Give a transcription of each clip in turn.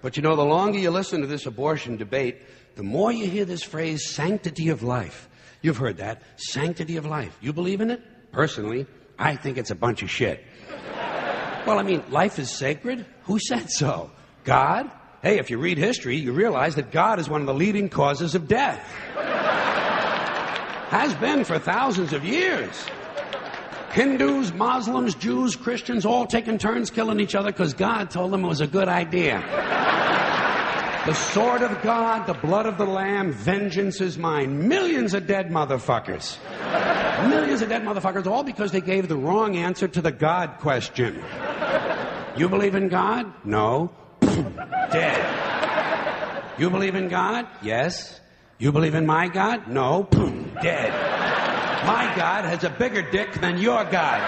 But you know, the longer you listen to this abortion debate, the more you hear this phrase, sanctity of life. You've heard that, sanctity of life. You believe in it? Personally, I think it's a bunch of shit. Well, I mean, life is sacred? Who said so? God? Hey, if you read history, you realize that God is one of the leading causes of death. Has been for thousands of years. Hindus, Muslims, Jews, Christians, all taking turns killing each other because God told them it was a good idea. The sword of God, the blood of the Lamb, vengeance is mine. Millions of dead motherfuckers. Millions of dead motherfuckers, all because they gave the wrong answer to the God question. You believe in God? No. Dead. You believe in God? Yes. You believe in my God? No. Dead. My God has a bigger dick than your God.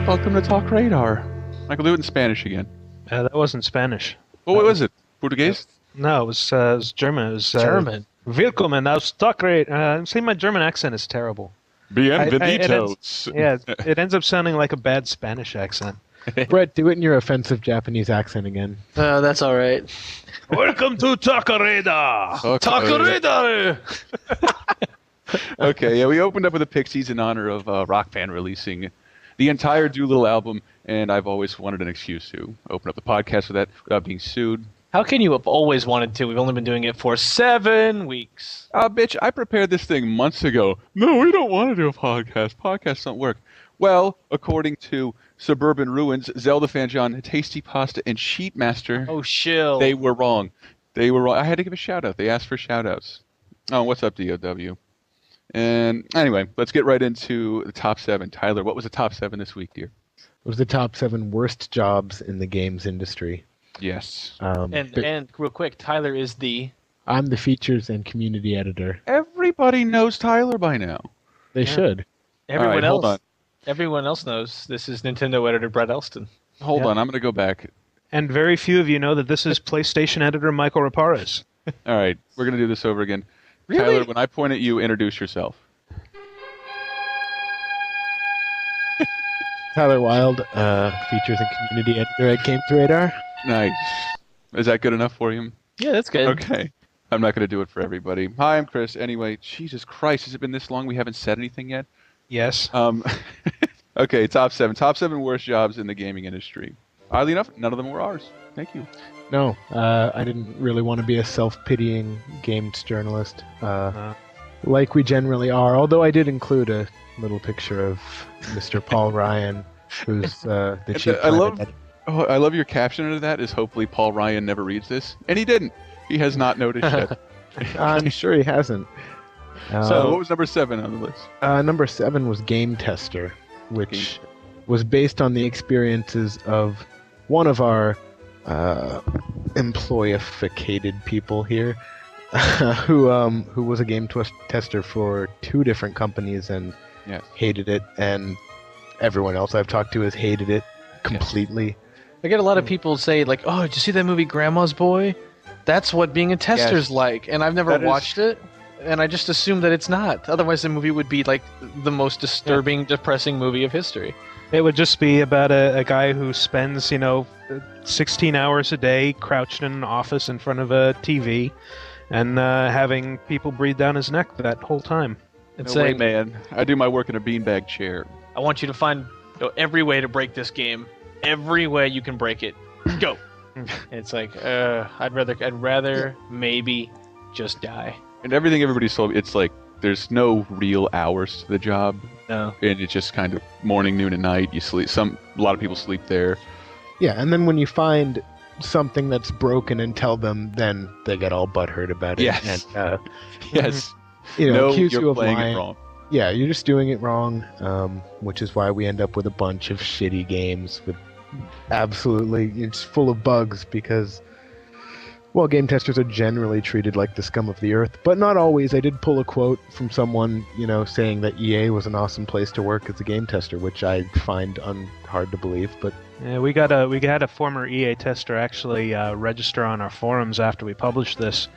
Welcome to TalkRadar. Michael, do it in Spanish again. That wasn't Spanish. Oh, what was it? Portuguese? No, it was German. It was German. Willkommen aus TalkRadar. See, my German accent is terrible. Bienvenidos. It ends up sounding like a bad Spanish accent. Brett, do it in your offensive Japanese accent again. That's all right. Welcome to TalkRadar. TalkRadar. Okay, yeah, we opened up with the Pixies in honor of Rock Band releasing the entire Doolittle album, and I've always wanted an excuse to open up the podcast with that without being sued. How can you have always wanted to? We've only been doing it for 7 weeks. Bitch, I prepared this thing months ago. No, we don't want to do a podcast. Podcasts don't work. Well, according to Suburban Ruins, Zelda Fan John, Tasty Pasta, and Sheetmaster, Oh, shill. they were wrong. They were wrong. I had to give a shout-out. They asked for shout-outs. Oh, what's up, DOW? And anyway, let's get right into the top 7. Tyler, what was the top 7 this week, dear? It was the top 7 worst jobs in the games industry. Yes. And real quick, Tyler is the... I'm the features and community editor. Everybody knows Tyler by now. They should. Everyone All right, hold on. Everyone else knows this is Nintendo editor Brett Elston. Hold on, I'm going to go back. And very few of you know that this is PlayStation editor Michael Raparez. All right, we're going to do this over again. Really? Tyler, when I point at you, introduce yourself. Tyler Wilde, features and community editor at TalkRadar. Nice. Is that good enough for you? Yeah, that's good. Okay. I'm not going to do it for everybody. Hi, I'm Chris. Anyway, Jesus Christ, has it been this long we haven't said anything yet? Yes. Okay, top 7. Top 7 worst jobs in the gaming industry. Oddly enough, none of them were ours. Thank you. No, I didn't really want to be a self-pitying games journalist, like we generally are, although I did include a little picture of Mr. Paul Ryan, who's the chief planet editor. I love your caption of that is hopefully Paul Ryan never reads this. And he didn't. He has not noticed yet. I'm sure he hasn't. So what was number 7 on the list? Number 7 was Game Tester, which was based on the experiences of one of our employificated people here, who was a game tester for 2 different companies and hated it, and everyone else I've talked to has hated it completely. I get a lot of people say, like, oh, did you see that movie Grandma's Boy? That's what being a tester's like. And I've never watched it, and I just assume that it's not. Otherwise, the movie would be, like, the most disturbing, depressing movie of history. It would just be about a guy who spends, 16 hours a day crouched in an office in front of a TV and having people breathe down his neck that whole time. It's no way, man. I do my work in a beanbag chair. I want you to find every way to break this game. Every way you can break it. Go. It's like, I'd rather maybe just die. And everything everybody's told me, it's like there's no real hours to the job. No. And it's just kind of morning, noon, and night. You sleep. A lot of people sleep there. Yeah, and then when you find something that's broken and tell them, then they get all butthurt about it. Yes. And, Yes. Accuse you're you of playing lying. it wrong. Yeah, you're just doing it wrong, which is why we end up with a bunch of shitty games with it's full of bugs because, well, game testers are generally treated like the scum of the earth, but not always. I did pull a quote from someone, saying that EA was an awesome place to work as a game tester, which I find hard to believe, but... Yeah, we had a former EA tester actually register on our forums after we published this,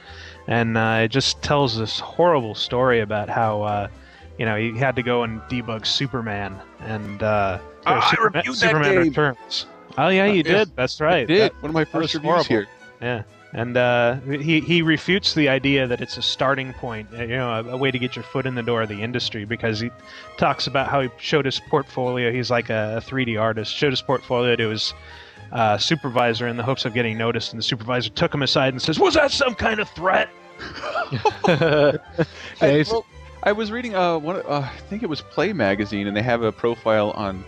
and it just tells this horrible story about how he had to go and debug Superman and I reviewed that Superman game. Returns. Oh yeah, you did. That's right. I did. That One of my first was reviews horrible. here. Yeah, and he refutes the idea that it's a starting point, a way to get your foot in the door of the industry, because he talks about how he showed his portfolio. He's like a 3D artist. Showed his portfolio to his supervisor in the hopes of getting noticed, and the supervisor took him aside and says, "Was that some kind of threat?" I was reading I think it was Play Magazine, and they have a profile on.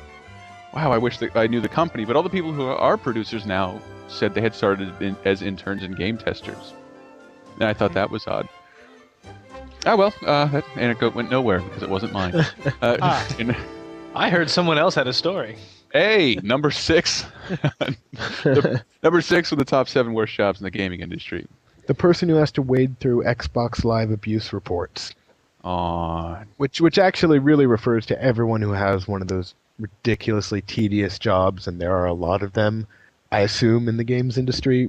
Wow, I wish that I knew the company, but all the people who are producers now said they had started as interns and game testers, and I thought that was odd. Oh well, that anecdote went nowhere because it wasn't mine. I heard someone else had a story. Hey, number 6. Number 6 of the top 7 worst jobs in the gaming industry. The person who has to wade through Xbox Live abuse reports. Aw. Which actually really refers to everyone who has one of those ridiculously tedious jobs, and there are a lot of them, I assume, in the games industry.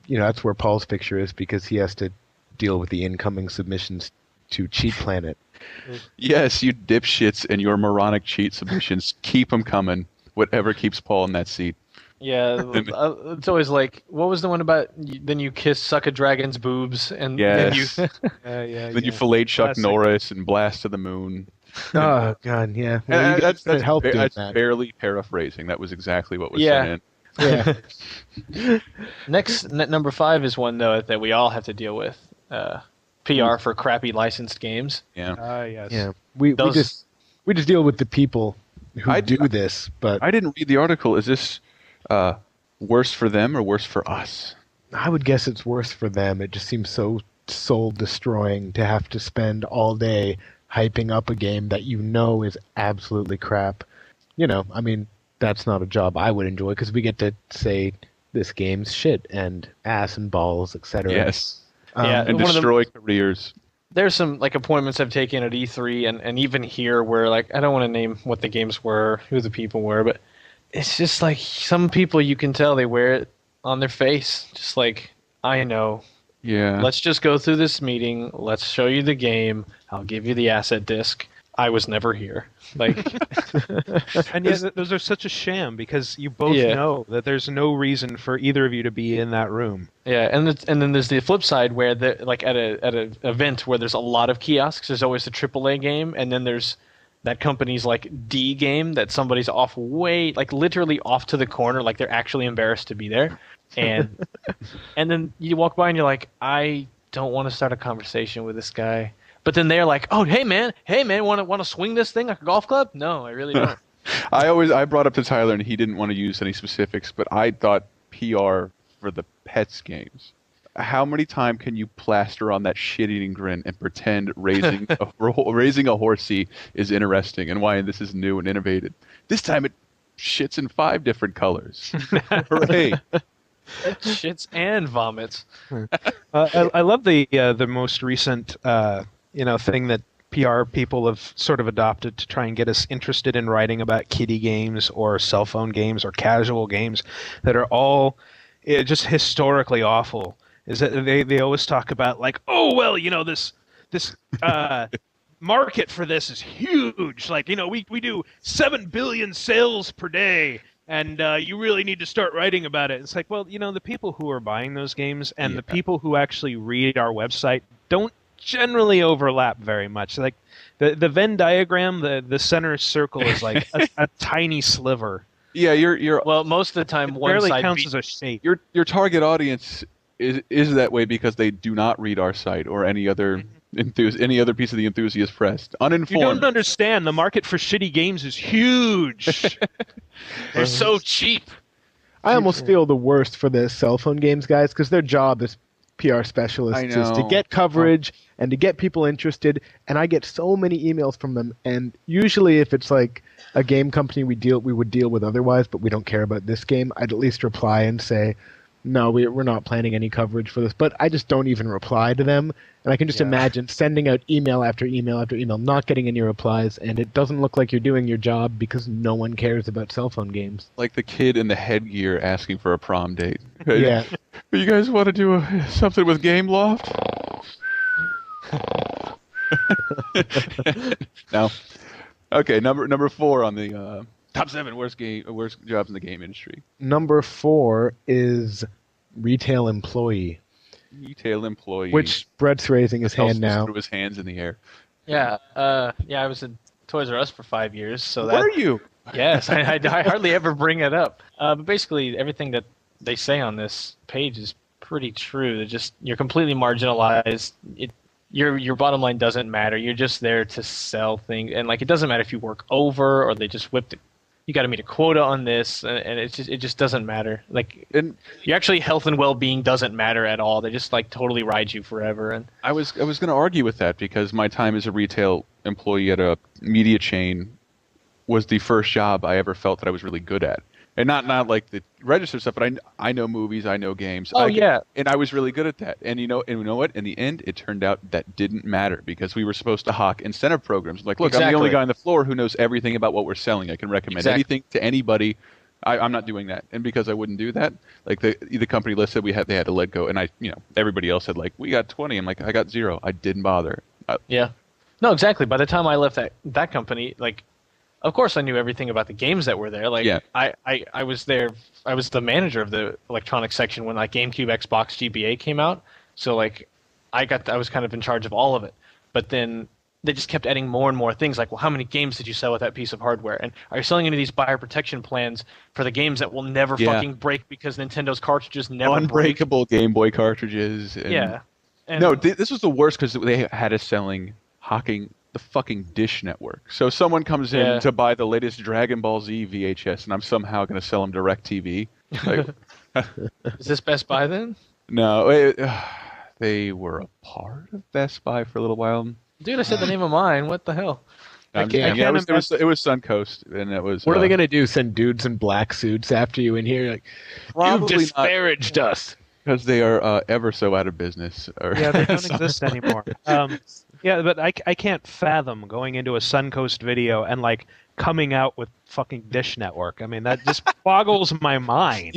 That's where Paul's picture is, because he has to deal with the incoming submissions to Cheat Planet. Yes, you dipshits and your moronic cheat submissions. Keep them coming. Whatever keeps Paul in that seat. Yeah, it's always like, what was the one about? Then you suck a dragon's boobs, and yes. then you fillet Chuck Norris and blast to the moon. Oh God, yeah. Well, that's help doing that's that. barely paraphrasing. That was exactly what was said. Yeah. Next, number 5 is one though that we all have to deal with. PR for crappy licensed games. Yeah. Yes. Yeah. We just deal with the people who do this, but I didn't read the article. Is this worse for them or worse for us? I would guess it's worse for them. It just seems so soul-destroying to have to spend all day hyping up a game that is absolutely crap. I mean, that's not a job I would enjoy, because we get to say this game's shit and ass and balls, etc. Yes. And destroy careers. There's some appointments I've taken at E3 and even here where I don't want to name what the games were, who the people were, but it's just like some people you can tell they wear it on their face. Just like, I know. Yeah. Let's just go through this meeting. Let's show you the game. I'll give you the asset disc. I was never here. Like, And yet, those are such a sham because you both know that there's no reason for either of you to be in that room. yeah, and then there's the flip side where like at a event where there's a lot of kiosks, there's always a AAA game, and then there's that company's like D game that somebody's off way, like literally off to the corner, like they're actually embarrassed to be there, and and then you walk by and you're like, I don't want to start a conversation with this guy. But then they're like, "Oh, hey man, want to swing this thing like a golf club?" No, I really don't. I brought up to Tyler, and he didn't want to use any specifics, but I thought PR for the pets games. How many times can you plaster on that shit-eating grin and pretend raising a horsey is interesting and why this is new and innovative? This time it shits in 5 different colors. Hooray! Shits and vomits. I love the most recent thing that PR people have sort of adopted to try and get us interested in writing about kiddie games or cell phone games or casual games that are all just historically awful. Is that they always talk about like, oh well, this market for this is huge. Like, we do 7 billion sales per day. And you really need to start writing about it. It's like, well, the people who are buying those games and the people who actually read our website don't generally overlap very much. Like the Venn diagram, the center circle is like a tiny sliver. Yeah, you're well, most of the time one barely side counts as a shape. Your target audience is that way because they do not read our site or any other any other piece of the enthusiast press. Uninformed. You don't understand. The market for shitty games is huge. They're so cheap. I almost feel the worst for the cell phone games guys because their job as PR specialists is to get coverage and to get people interested. And I get so many emails from them. And usually, if it's like a game company we would deal with otherwise, but we don't care about this game, I'd at least reply and say, no, we're not planning any coverage for this. But I just don't even reply to them. And I can just imagine sending out email after email after email, not getting any replies, and it doesn't look like you're doing your job because no one cares about cell phone games. Like the kid in the headgear asking for a prom date. Yeah. You guys want to do something with Game Loft? No. Okay, number 4 on the top 7 worst jobs in the game industry. Number 4 is retail employee. Retail employee. Which Brett's raising his hand now. Threw his hands in the air. Yeah, I was in Toys R Us for 5 years. So that. Were you? Yes, I hardly ever bring it up. But basically, everything that they say on this page is pretty true. You're completely marginalized. Your bottom line doesn't matter. You're just there to sell things, and like it doesn't matter if you work over or they just whipped it. You got to meet a quota on this, and it just doesn't matter. Like, and your actually health and well-being doesn't matter at all. They just like totally ride you forever. And I was going to argue with that because my time as a retail employee at a media chain was the first job I ever felt that I was really good at. And not like the register stuff, but I know movies, I know games. And I was really good at that. And you know what? In the end, it turned out that didn't matter because we were supposed to hawk incentive programs. Like, look, I'm the only guy on the floor who knows everything about what we're selling. I can recommend anything to anybody. I'm not doing that. And because I wouldn't do that, like the company list said they had to let go, and everybody else said like we got 20. I'm like I got 0. I didn't bother. No, exactly. By the time I left that company, like. Of course, I knew everything about the games that were there. Like, I was there. I was the manager of the electronics section when like GameCube, Xbox, GBA came out. So like, I was kind of in charge of all of it. But then they just kept adding more and more things. Like, well, how many games did you sell with that piece of hardware? And are you selling any of these buyer protection plans for the games that will never fucking break because Nintendo's cartridges never unbreakable break? Game Boy cartridges? And no, this was the worst because they had us hawking the fucking Dish Network. So someone comes in to buy the latest Dragon Ball Z VHS, and I'm somehow going to sell them DirecTV. Like, is this Best Buy then? No, they were a part of Best Buy for a little while. Dude, I said the name of mine. What the hell? It was Suncoast, and it was. What are they going to do? Send dudes in black suits after you in here? Like, you've disparaged us. Because they are ever so out of business. Yeah, they don't exist anymore. Yeah, but I can't fathom going into a Suncoast video and like coming out with fucking Dish Network. I mean, that just boggles my mind.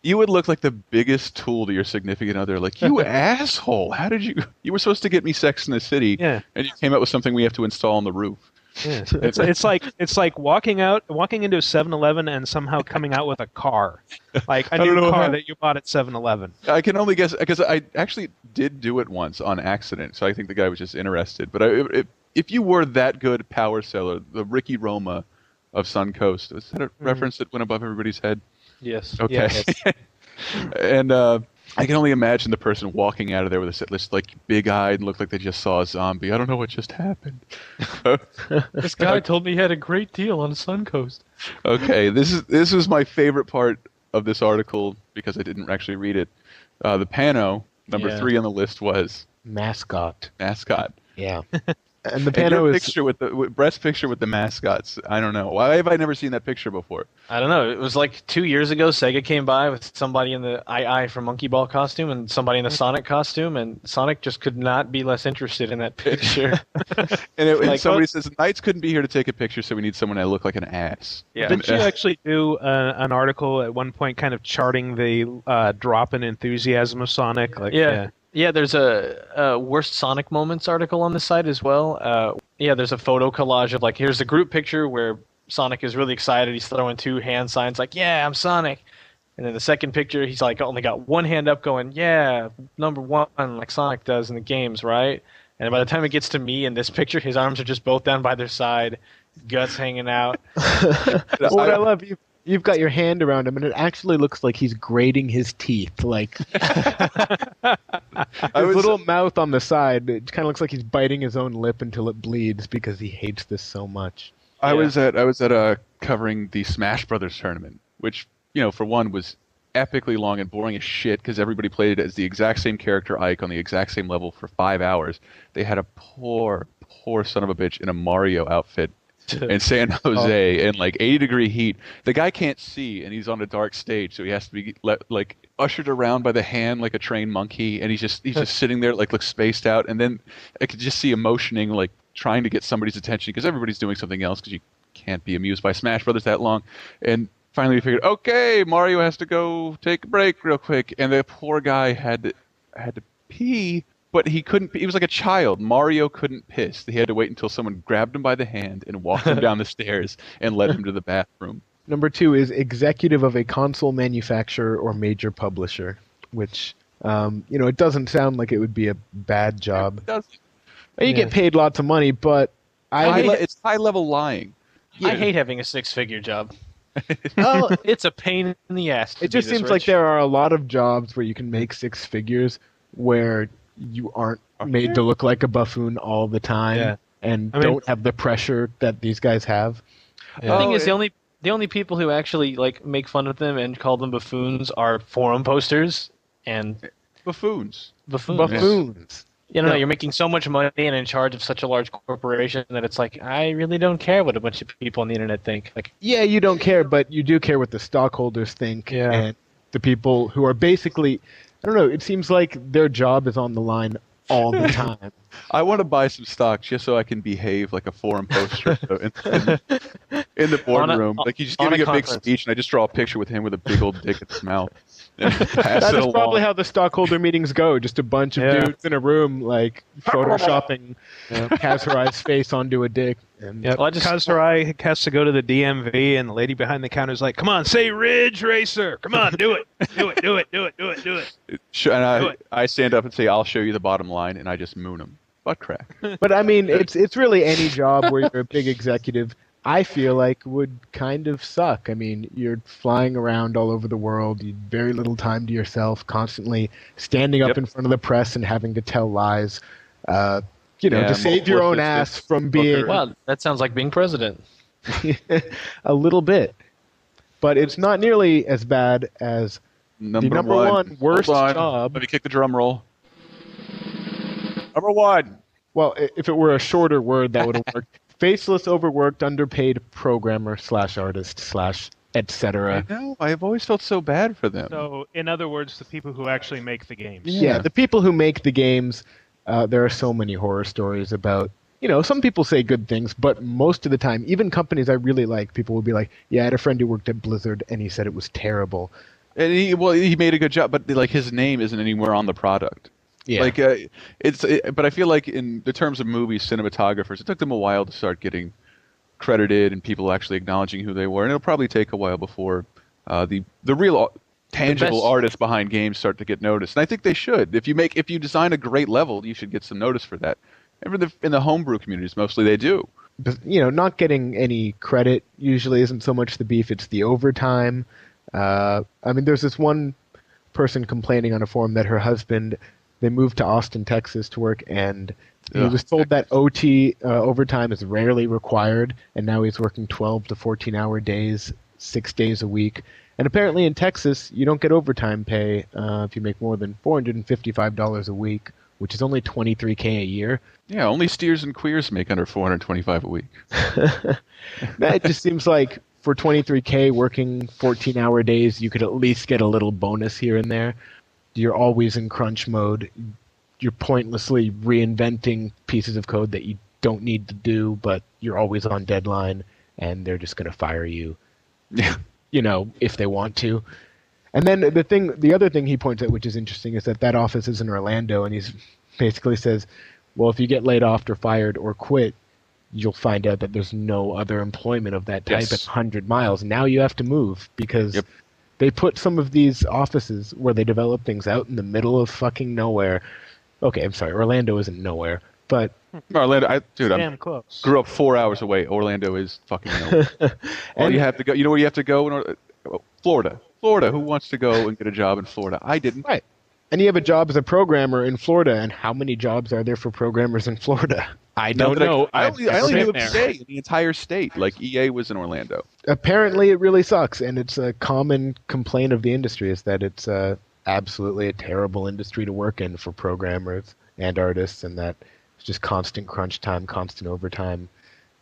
You would look like the biggest tool to your significant other. Like, you asshole! How did you? You were supposed to get me Sex in the City, and you came out with something we have to install on the roof. Yeah. It's like walking into a 7-Eleven and somehow coming out with a car, like a new car that you bought at 7-Eleven. I can only guess because I actually did do it once on accident, so I think the guy was just interested. But if you were that good power seller, the Ricky Roma of Suncoast, is that a reference that went above everybody's head? Yes. Okay. Yes. And I can only imagine the person walking out of there with a set list, like big-eyed and looked like they just saw a zombie. I don't know what just happened. This guy told me he had a great deal on Suncoast. Okay, this was my favorite part of this article because I didn't actually read it. The pano, number 3 on the list was mascot. Yeah. And the pano is picture with Brett's picture with the mascots. I don't know. Why have I never seen that picture before? I don't know. It was like 2 years ago. Sega came by with somebody in the II from Monkey Ball costume and somebody in the Sonic costume, and Sonic just could not be less interested in that picture. and somebody says, Knights couldn't be here to take a picture, so we need someone that look like an ass. Yeah. Didn't you actually do an article at one point kind of charting the drop in enthusiasm of Sonic? Yeah, there's a worst Sonic moments article on the site as well. There's a photo collage of, like, here's a group picture where Sonic is really excited. He's throwing 2 hand signs like, yeah, I'm Sonic. And then the second picture, he's like only got one hand up going, yeah, number 1, like Sonic does in the games, right? And by the time it gets to me in this picture, his arms are just both down by their side, guts hanging out. What I love, you've got your hand around him, and it actually looks like he's grating his teeth. Like his little mouth on the side, it kind of looks like he's biting his own lip until it bleeds because he hates this so much. I was at covering the Smash Brothers tournament, which, you know, for one was epically long and boring as shit because everybody played it as the exact same character Ike on the exact same level for 5 hours. They had a poor son of a bitch in a Mario outfit in San Jose in like 80-degree heat. The guy can't see, and he's on a dark stage, so he has to be ushered around by the hand like a trained monkey, and he's just sitting there looks spaced out. And then I could just see him motioning, like trying to get somebody's attention because everybody's doing something else because you can't be amused by Smash Brothers that long. And finally we figured, okay, Mario has to go take a break real quick, and the poor guy had to pee. But he couldn't. He was like a child. Mario couldn't piss. He had to wait until someone grabbed him by the hand and walked him down the stairs and led him to the bathroom. Number 2 is executive of a console manufacturer or major publisher, which, it doesn't sound like it would be a bad job. It doesn't. You get paid lots of money, but it's high-level lying. I hate having a 6-figure job. Well, it's a pain in the ass. It just seems like there are a lot of jobs where you can make 6 figures where you aren't made to look like a buffoon all the time and don't have the pressure that these guys have. The thing is, the only people who actually make fun of them and call them buffoons are forum posters and buffoons. Buffoons. You're making so much money and in charge of such a large corporation that it's like, I really don't care what a bunch of people on the internet think. Yeah, you don't care, but you do care what the stockholders think and the people who are basically, I don't know, it seems like their job is on the line all the time. I want to buy some stock just so I can behave like a forum poster in the boardroom. He's just giving a big speech, and I just draw a picture with him with a big old dick in his mouth. That is probably how the stockholder meetings go. Just a bunch of dudes in a room, photoshopping Kazurai's face onto a dick. And Kazurai has to go to the DMV, and the lady behind the counter is like, "Come on, say Ridge Racer. Come on, do it, do it." And I stand up and say, "I'll show you the bottom line," and I just moon him. Butt crack. But I mean, it's really any job where you're a big executive, I feel like would kind of suck. I mean, you're flying around all over the world, you have very little time to yourself, constantly standing up in front of the press and having to tell lies. To save your own ass from being... Wow, that sounds like being president. A little bit. But it's not nearly as bad as the number one worst job. Let me kick the drum roll. Number 1. Well, if it were a shorter word, that would have worked. Faceless, overworked, underpaid programmer /artist /etc. I know. I have always felt so bad for them. So, in other words, the people who actually make the games. Yeah, the people who make the games, there are so many horror stories about some people say good things, but most of the time, even companies I really like, people will be like, yeah, I had a friend who worked at Blizzard, and he said it was terrible. And he made a good job, but like his name isn't anywhere on the product. Yeah. Like but I feel like in the terms of movies, cinematographers, it took them a while to start getting credited and people actually acknowledging who they were, and it'll probably take a while before the real tangible artists behind games start to get noticed. And I think they should. If you design a great level, you should get some notice for that. And in the homebrew communities, mostly they do. But, not getting any credit usually isn't so much the beef; it's the overtime. There's this one person complaining on a forum that her husband, they moved to Austin, Texas to work, and he was told that OT overtime is rarely required, and now he's working 12 to 14-hour days, 6 days a week. And apparently in Texas, you don't get overtime pay if you make more than $455 a week, which is only $23K a year. Yeah, only steers and queers make under $425 a week. It just seems like for $23K working 14-hour days, you could at least get a little bonus here and there. You're always in crunch mode. You're pointlessly reinventing pieces of code that you don't need to do, but you're always on deadline, and they're just going to fire you, if they want to. And then the other thing he points out, which is interesting, is that office is in Orlando, and he basically says, well, if you get laid off or fired or quit, you'll find out that there's no other employment of that type at 100 miles. Now you have to move because they put some of these offices where they develop things out in the middle of fucking nowhere. Okay, I'm sorry, Orlando isn't nowhere, but Orlando, I damn close. Grew up 4 hours away. Orlando is fucking nowhere. You have to go. You know where you have to go? Florida. Florida. Who wants to go and get a job in Florida? I didn't. Right. And you have a job as a programmer in Florida, and how many jobs are there for programmers in Florida? I don't know. I only knew of the entire state. Like EA was in Orlando. Apparently, it really sucks, and it's a common complaint of the industry is that it's absolutely a terrible industry to work in for programmers and artists, and that it's just constant crunch time, constant overtime,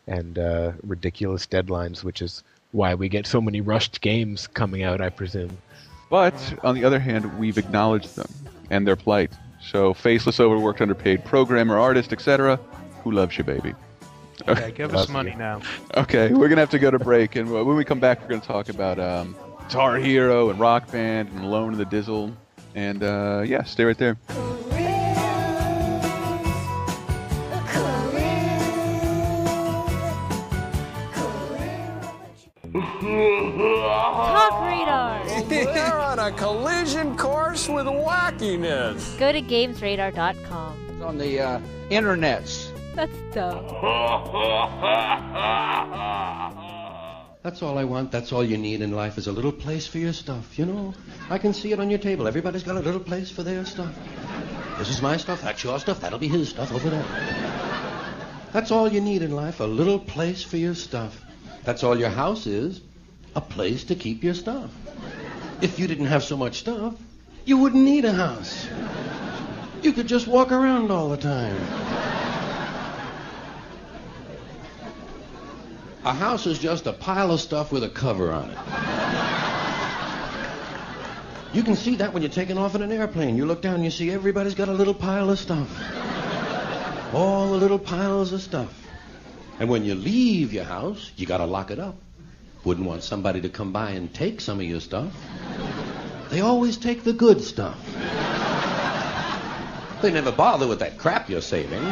and ridiculous deadlines, which is why we get so many rushed games coming out, I presume. But, on the other hand, we've acknowledged them and their plight. So, faceless, overworked, underpaid programmer, artist, etc., who loves you, baby? Okay, give us money now. Okay, we're going to have to go to break, and when we come back, we're going to talk about Guitar Hero and Rock Band and Alone in the Dizzle. And, stay right there. TalkRadar! We're on a collision course with wackiness. Go to GamesRadar.com. It's on the internets. That's dumb. That's all I want. That's all you need in life is a little place for your stuff, I can see it on your table. Everybody's got a little place for their stuff. This is my stuff. That's your stuff. That'll be his stuff over there. That's all you need in life, a little place for your stuff. That's all your house is, a place to keep your stuff. If you didn't have so much stuff, you wouldn't need a house. You could just walk around all the time. A house is just a pile of stuff with a cover on it. You can see that when you're taking off in an airplane. You look down and you see everybody's got a little pile of stuff. All the little piles of stuff. And when you leave your house, you got to lock it up. Wouldn't want somebody to come by and take some of your stuff. They always take the good stuff. They never bother with that crap you're saving.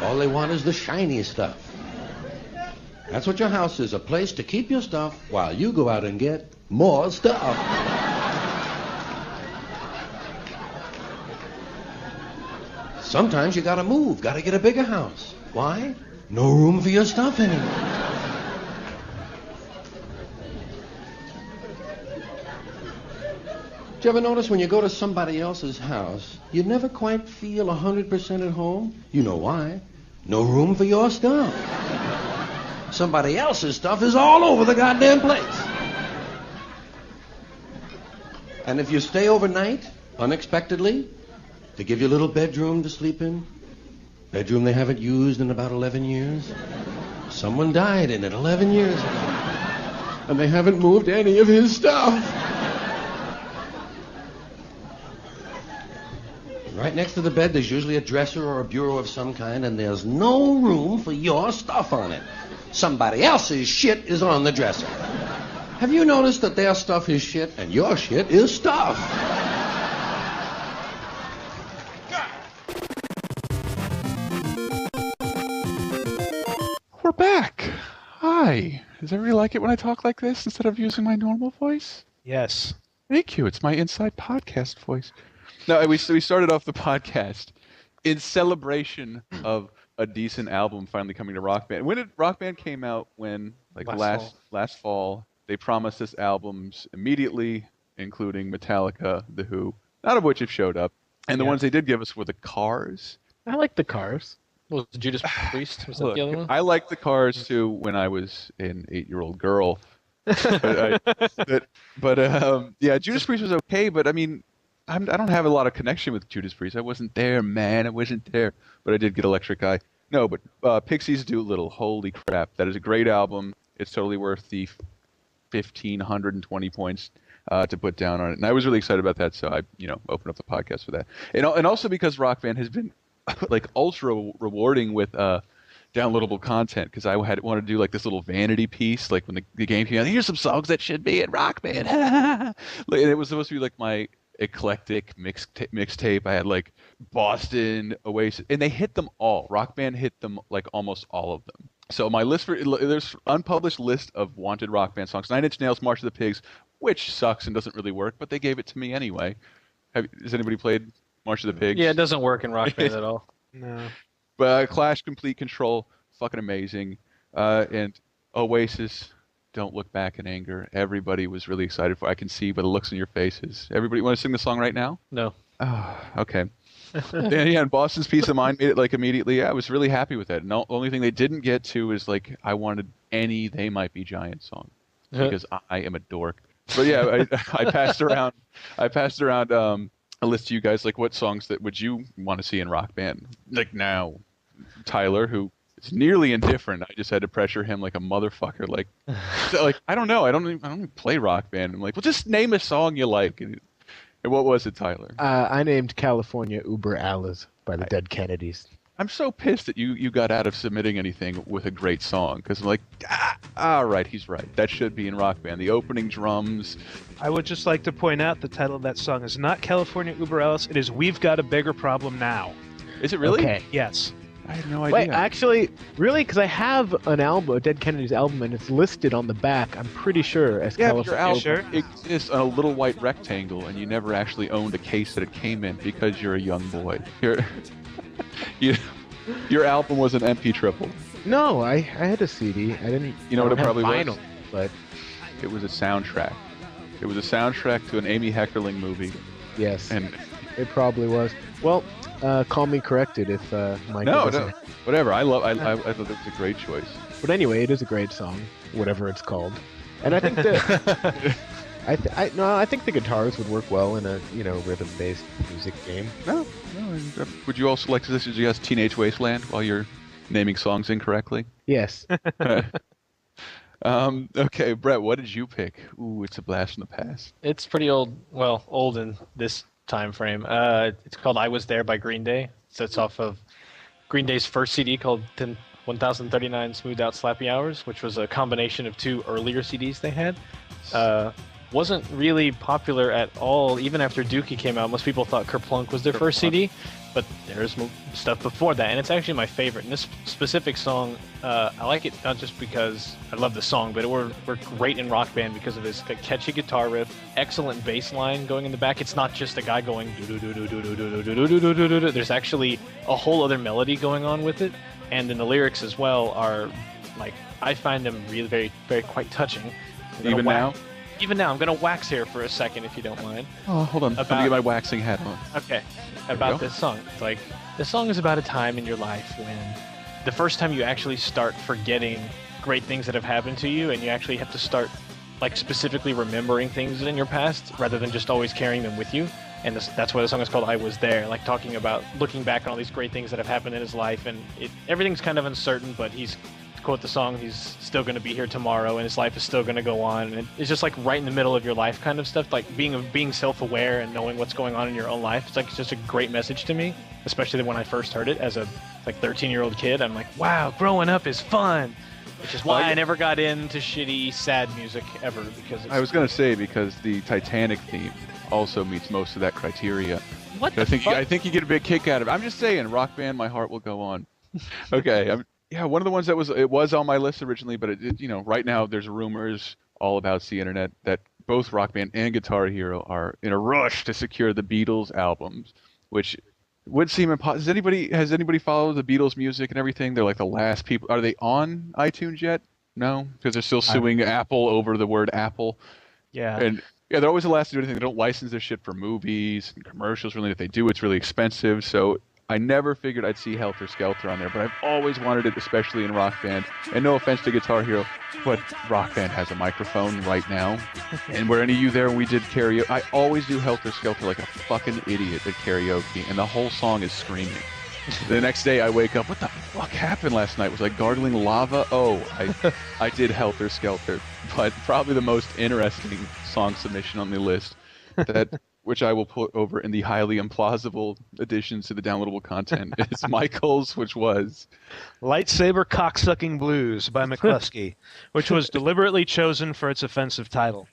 All they want is the shiny stuff. That's what your house is, a place to keep your stuff while you go out and get more stuff. Sometimes you gotta move, gotta get a bigger house. Why? No room for your stuff anymore. Did you ever notice when you go to somebody else's house, you never quite feel 100% at home? You know why? No room for your stuff. Somebody else's stuff is all over the goddamn place. And if you stay overnight, unexpectedly, they give you a little bedroom to sleep in. Bedroom they haven't used in about 11 years. Someone died in it 11 years ago. And they haven't moved any of his stuff. Right next to the bed, there's usually a dresser or a bureau of some kind, and there's no room for your stuff on it. Somebody else's shit is on the dresser. Have you noticed that their stuff is shit and your shit is stuff? We're back. Hi. Does everybody like it when I talk like this instead of using my normal voice? Yes. Thank you. It's my inside podcast voice. No, we started off the podcast in celebration of a decent album finally coming to Rock Band. When did Rock Band came out? When last fall. They promised us albums immediately, including Metallica, The Who, none of which have showed up. And the ones they did give us were the Cars. I like the Cars. Was it Judas Priest? Was that the other one? I liked the Cars too when I was an 8-year-old girl. Yeah, Judas Priest was okay, but I mean, I don't have a lot of connection with Judas Priest. I wasn't there, man. I wasn't there. But I did get Electric Eye. No, but Pixies Doolittle. Holy crap. That is a great album. It's totally worth the 1,520 points to put down on it. And I was really excited about that, so I opened up the podcast for that. And also because Rock Band has been like ultra rewarding with downloadable content, because I wanted to do like this little vanity piece, like when the game came out, here's some songs that should be in Rock Band. And it was supposed to be like my eclectic mixtape. I had like Boston, Oasis, and they hit them all. Rock Band hit them like almost all of them. So my list there's unpublished list of wanted Rock Band songs. 9 Inch Nails, March of the Pigs, which sucks and doesn't really work, but they gave it to me anyway. Has anybody played March of the Pigs? Yeah, it doesn't work in Rock Band at all. No. But Clash, Complete Control, fucking amazing. And Oasis, Don't Look Back in Anger. Everybody was really excited for it. I can see by the looks in your faces. Everybody want to sing the song right now? No. Oh, okay. And Boston's Peace of Mind made it like immediately. Yeah, I was really happy with that. And the only thing they didn't get to is like I wanted any They Might Be Giants song because I am a dork. But yeah, I passed around. A list to you guys, like what songs that would you want to see in Rock Band? Like now, Tyler, who is nearly indifferent. I just had to pressure him like a motherfucker. Like I don't know. I don't even play Rock Band. I'm like, well, just name a song you like. And what was it, Tyler? I named California Uber Alles by the Dead Kennedys. I'm so pissed that you got out of submitting anything with a great song, because I'm like, all right, he's right. That should be in Rock Band. The opening drums. I would just like to point out the title of that song is not California Uber Alles. It is We've Got a Bigger Problem Now. Is it really? Okay. Yes. I had no idea. Wait, actually, really? Because I have an album, a Dead Kennedys album, and it's listed on the back, I'm pretty sure, as California. Sure. Exists on a little white rectangle, and you never actually owned a case that it came in because you're a young boy. Your album was an MP triple. No, I had a CD. I didn't. You know what it probably vinyl, was? But it was a soundtrack. It was a soundtrack to an Amy Heckerling movie. Yes, and it probably was. Well, call me corrected if Mike. No, whatever. I thought it was a great choice. But anyway, it is a great song, whatever it's called, and I think that. I think the guitars would work well in a rhythm-based music game. No. Would you also like to suggest Teenage Wasteland while you're naming songs incorrectly? Yes. Okay, Brett, what did you pick? Ooh, it's a blast from the past. It's pretty old. Well, old in this time frame. It's called "I Was There" by Green Day. So it's off of Green Day's first CD called 1039 Smoothed Out Slappy Hours, which was a combination of 2 earlier CDs they had. Wasn't really popular at all, even after Dookie came out. Most people thought Kerplunk was their first CD, but there's stuff before that, and it's actually my favorite. And this specific song, I like it not just because I love the song, but it worked great in Rock Band because of this catchy guitar riff, excellent bass line going in the back. It's not just a guy going do do do do do do do do do do do do. There's actually a whole other melody going on with it, and then the lyrics as well are like I find them really very very quite touching. Even now. Even now, I'm going to wax here for a second, if you don't mind. Oh, hold on. Let me get my waxing hat on. Okay. About this song. It's like, this song is about a time in your life when the first time you actually start forgetting great things that have happened to you, and you actually have to start, like, specifically remembering things in your past, rather than just always carrying them with you. And that's why the song is called I Was There, like talking about looking back on all these great things that have happened in his life, and everything's kind of uncertain, but he's quote the song, he's still going to be here tomorrow and his life is still going to go on. And it's just like right in the middle of your life kind of stuff, like being self-aware and knowing what's going on in your own life. It's just a great message to me, especially when I first heard it as a 13-year-old kid. I'm like, wow, growing up is fun. Which is why I never got into shitty, sad music ever. Because I was going to say, because the Titanic theme also meets most of that criteria. What the fuck? I think you get a big kick out of it. I'm just saying, Rock Band, My Heart Will Go On. Okay, one of the ones that was on my list originally, but right now there's rumors all about the internet that both Rock Band and Guitar Hero are in a rush to secure the Beatles albums, which would seem impossible. Has anybody followed the Beatles music and everything? They're like the last people. Are they on iTunes yet? No, because they're still suing Apple over the word Apple. Yeah. And yeah, they're always the last to do anything. They don't license their shit for movies and commercials. Really, if they do, it's really expensive. So I never figured I'd see Helter Skelter on there, but I've always wanted it, especially in Rock Band. And no offense to Guitar Hero, but Rock Band has a microphone right now. And were any of you there when we did karaoke? I always do Helter Skelter like a fucking idiot at karaoke, and the whole song is screaming. The next day I wake up, what the fuck happened last night? Was I gargling lava? Oh, I did Helter Skelter. But probably the most interesting song submission on the list, which I will put over in the highly implausible additions to the downloadable content, is Michael's, which was Lightsaber Cocksucking Blues by McCluskey, which was deliberately chosen for its offensive title.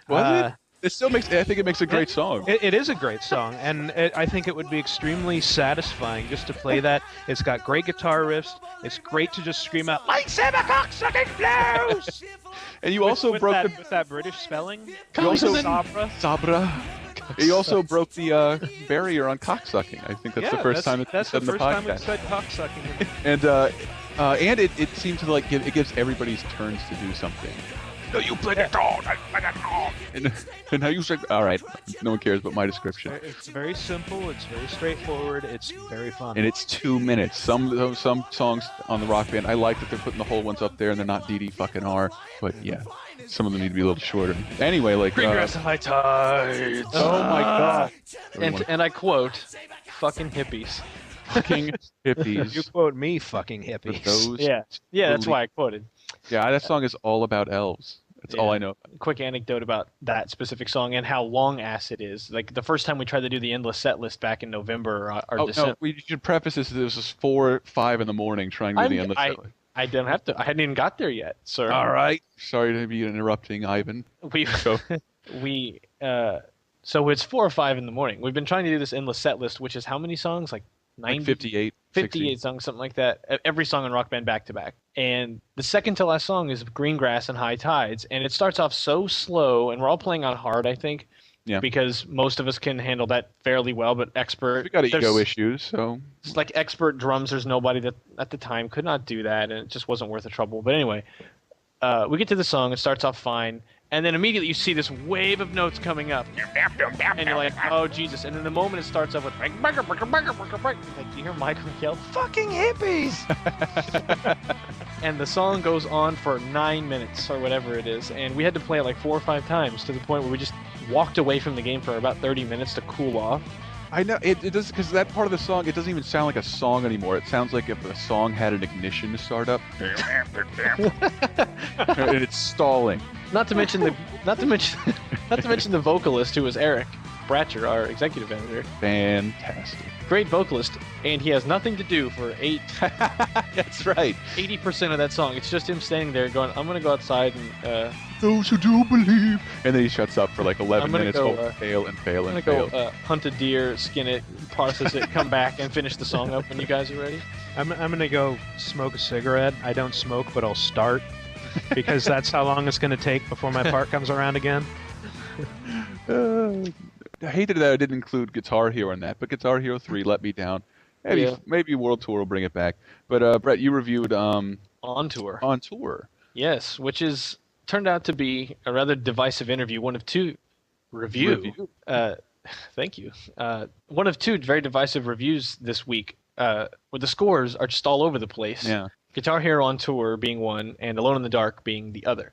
Was it? It still makes. I think it makes a great song. It is a great song, and I think it would be extremely satisfying just to play that. It's got great guitar riffs. It's great to just scream out "Lightsaber Cocksucking Blues." And you also broke with that British spelling. You also Sabra. You also broke the barrier on cocksucking. I think that's the first time it's said in the podcast. That's the first time we said cocksucking. And it seems to it gives everybody's turns to do something. No, you play guitar. I play guitar. And how you say? All right, no one cares but my description. It's very simple. It's very straightforward. It's very fun. And it's 2 minutes. Some songs on the Rock Band, I like that they're putting the whole ones up there and they're not DD fucking R. But yeah, some of them need to be a little shorter. Anyway, like Green grass and high tides. Oh my god. And I quote, "Fucking hippies." Fucking hippies. You quote me, fucking hippies. Yeah, that's why I quoted. Yeah, that song is all about elves. That's all I know. Quick anecdote about that specific song and how long ass it is. Like the first time we tried to do the endless set list back in November or December. No, we should preface this. This was 4 or 5 in the morning trying to do the endless set list. I don't have to. I hadn't even got there yet, sir. All right. Sorry to be interrupting, Ivan. So it's 4 or 5 in the morning. We've been trying to do this endless set list, which is how many songs? Like 90, 58. 58 songs, something like that. Every song on Rock Band back to back. And the second to last song is Green Grass and High Tides. And it starts off so slow, and we're all playing on hard, I think. Yeah. Because most of us can handle that fairly well, but we got ego issues, so it's like expert drums. There's nobody that at the time could not do that, and it just wasn't worth the trouble. But anyway, we get to the song. It starts off fine, and then immediately you see this wave of notes coming up, and you're like, "Oh Jesus!" And then the moment it starts off with like, you hear Michael yell, "Fucking hippies!" And the song goes on for 9 minutes or whatever it is, and we had to play it like 4 or 5 times to the point where we just walked away from the game for about 30 minutes to cool off. I know it does, because that part of the song, it doesn't even sound like a song anymore. It sounds like if a song had an ignition to start up, and it's stalling. Not to mention the vocalist, who was Eric Bratcher, our executive editor. Fantastic. Great vocalist, and he has nothing to do for That's right. 80% of that song. It's just him standing there going, "I'm gonna go outside and those who do believe," and then he shuts up for like 11 minutes. Fail. I'm gonna go hunt a deer, skin it, process it, come back, and finish the song up when you guys are ready. I'm gonna go smoke a cigarette. I don't smoke, but I'll start because that's how long it's gonna take before my part comes around again. I hated that I didn't include Guitar Hero in that, but Guitar Hero 3 let me down. Maybe World Tour will bring it back. But Brett, you reviewed On Tour. On Tour. Yes, which turned out to be a rather divisive interview. One of two review. Thank you. One of two very divisive reviews this week, where the scores are just all over the place. Yeah. Guitar Hero On Tour being one, and Alone in the Dark being the other.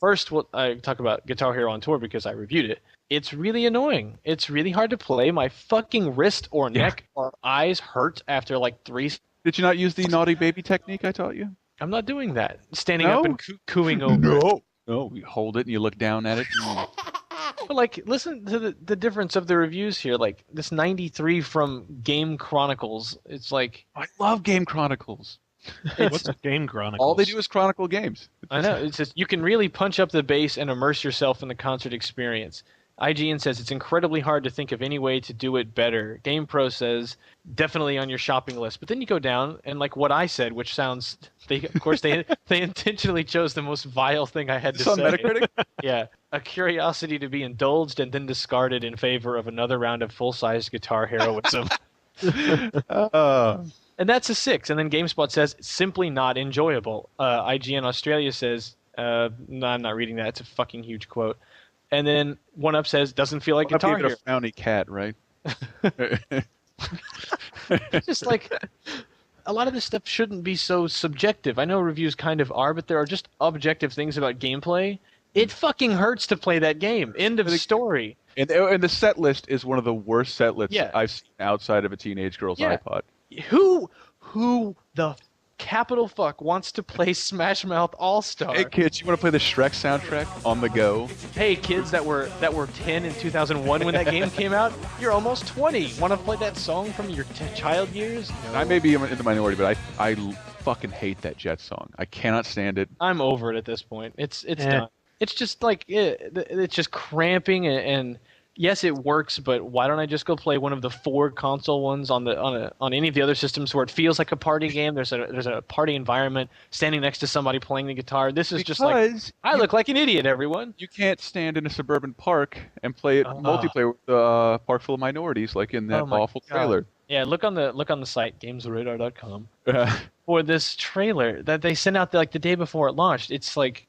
First, I talk about Guitar Hero On Tour because I reviewed it. It's really annoying. It's really hard to play. My fucking wrist or neck or eyes hurt after like 3. Did you not use the naughty baby technique I taught you? I'm not doing that. Standing up and cooing over. No, you hold it and you look down at it. But like, listen to the difference of the reviews here. Like this 93 from Game Chronicles. It's like I love Game Chronicles. What's a Game Chronicles? All they do is chronicle games. I know. It's just you can really punch up the bass and immerse yourself in the concert experience. IGN says it's incredibly hard to think of any way to do it better. GamePro says definitely on your shopping list. But then you go down and like what I said, which sounds they intentionally chose the most vile thing I had to say. Metacritic? Yeah. A curiosity to be indulged and then discarded in favor of another round of full-sized guitar heroism. And that's a 6. And then GameSpot says simply not enjoyable. IGN Australia says, no, I'm not reading that. It's a fucking huge quote. And then 1UP says doesn't feel like Guitar Hero. A frowny cat, right? Just like a lot of this stuff shouldn't be so subjective. I know reviews kind of are, but there are just objective things about gameplay. It fucking hurts to play that game. End of story. And the set list is one of the worst set lists I've seen outside of a teenage girl's iPod. Who the capital fuck wants to play Smash Mouth All-Star? Hey kids, you want to play the Shrek soundtrack on the go? Hey kids that were 10 in 2001 when that game came out, you're almost 20. Want to play that song from your child years? No. I may be in the minority, but I fucking hate that Jet song. I cannot stand it. I'm over it at this point. It's done. It's just like it's just cramping and yes, it works, but why don't I just go play one of the 4 console ones on any of the other systems where it feels like a party game? There's a party environment, standing next to somebody playing the guitar. This is just like I look like an idiot. Everyone, you can't stand in a suburban park and play it multiplayer with a park full of minorities, like in that awful trailer. Yeah, look on the site gamesradar.com for this trailer that they sent out the day before it launched. It's like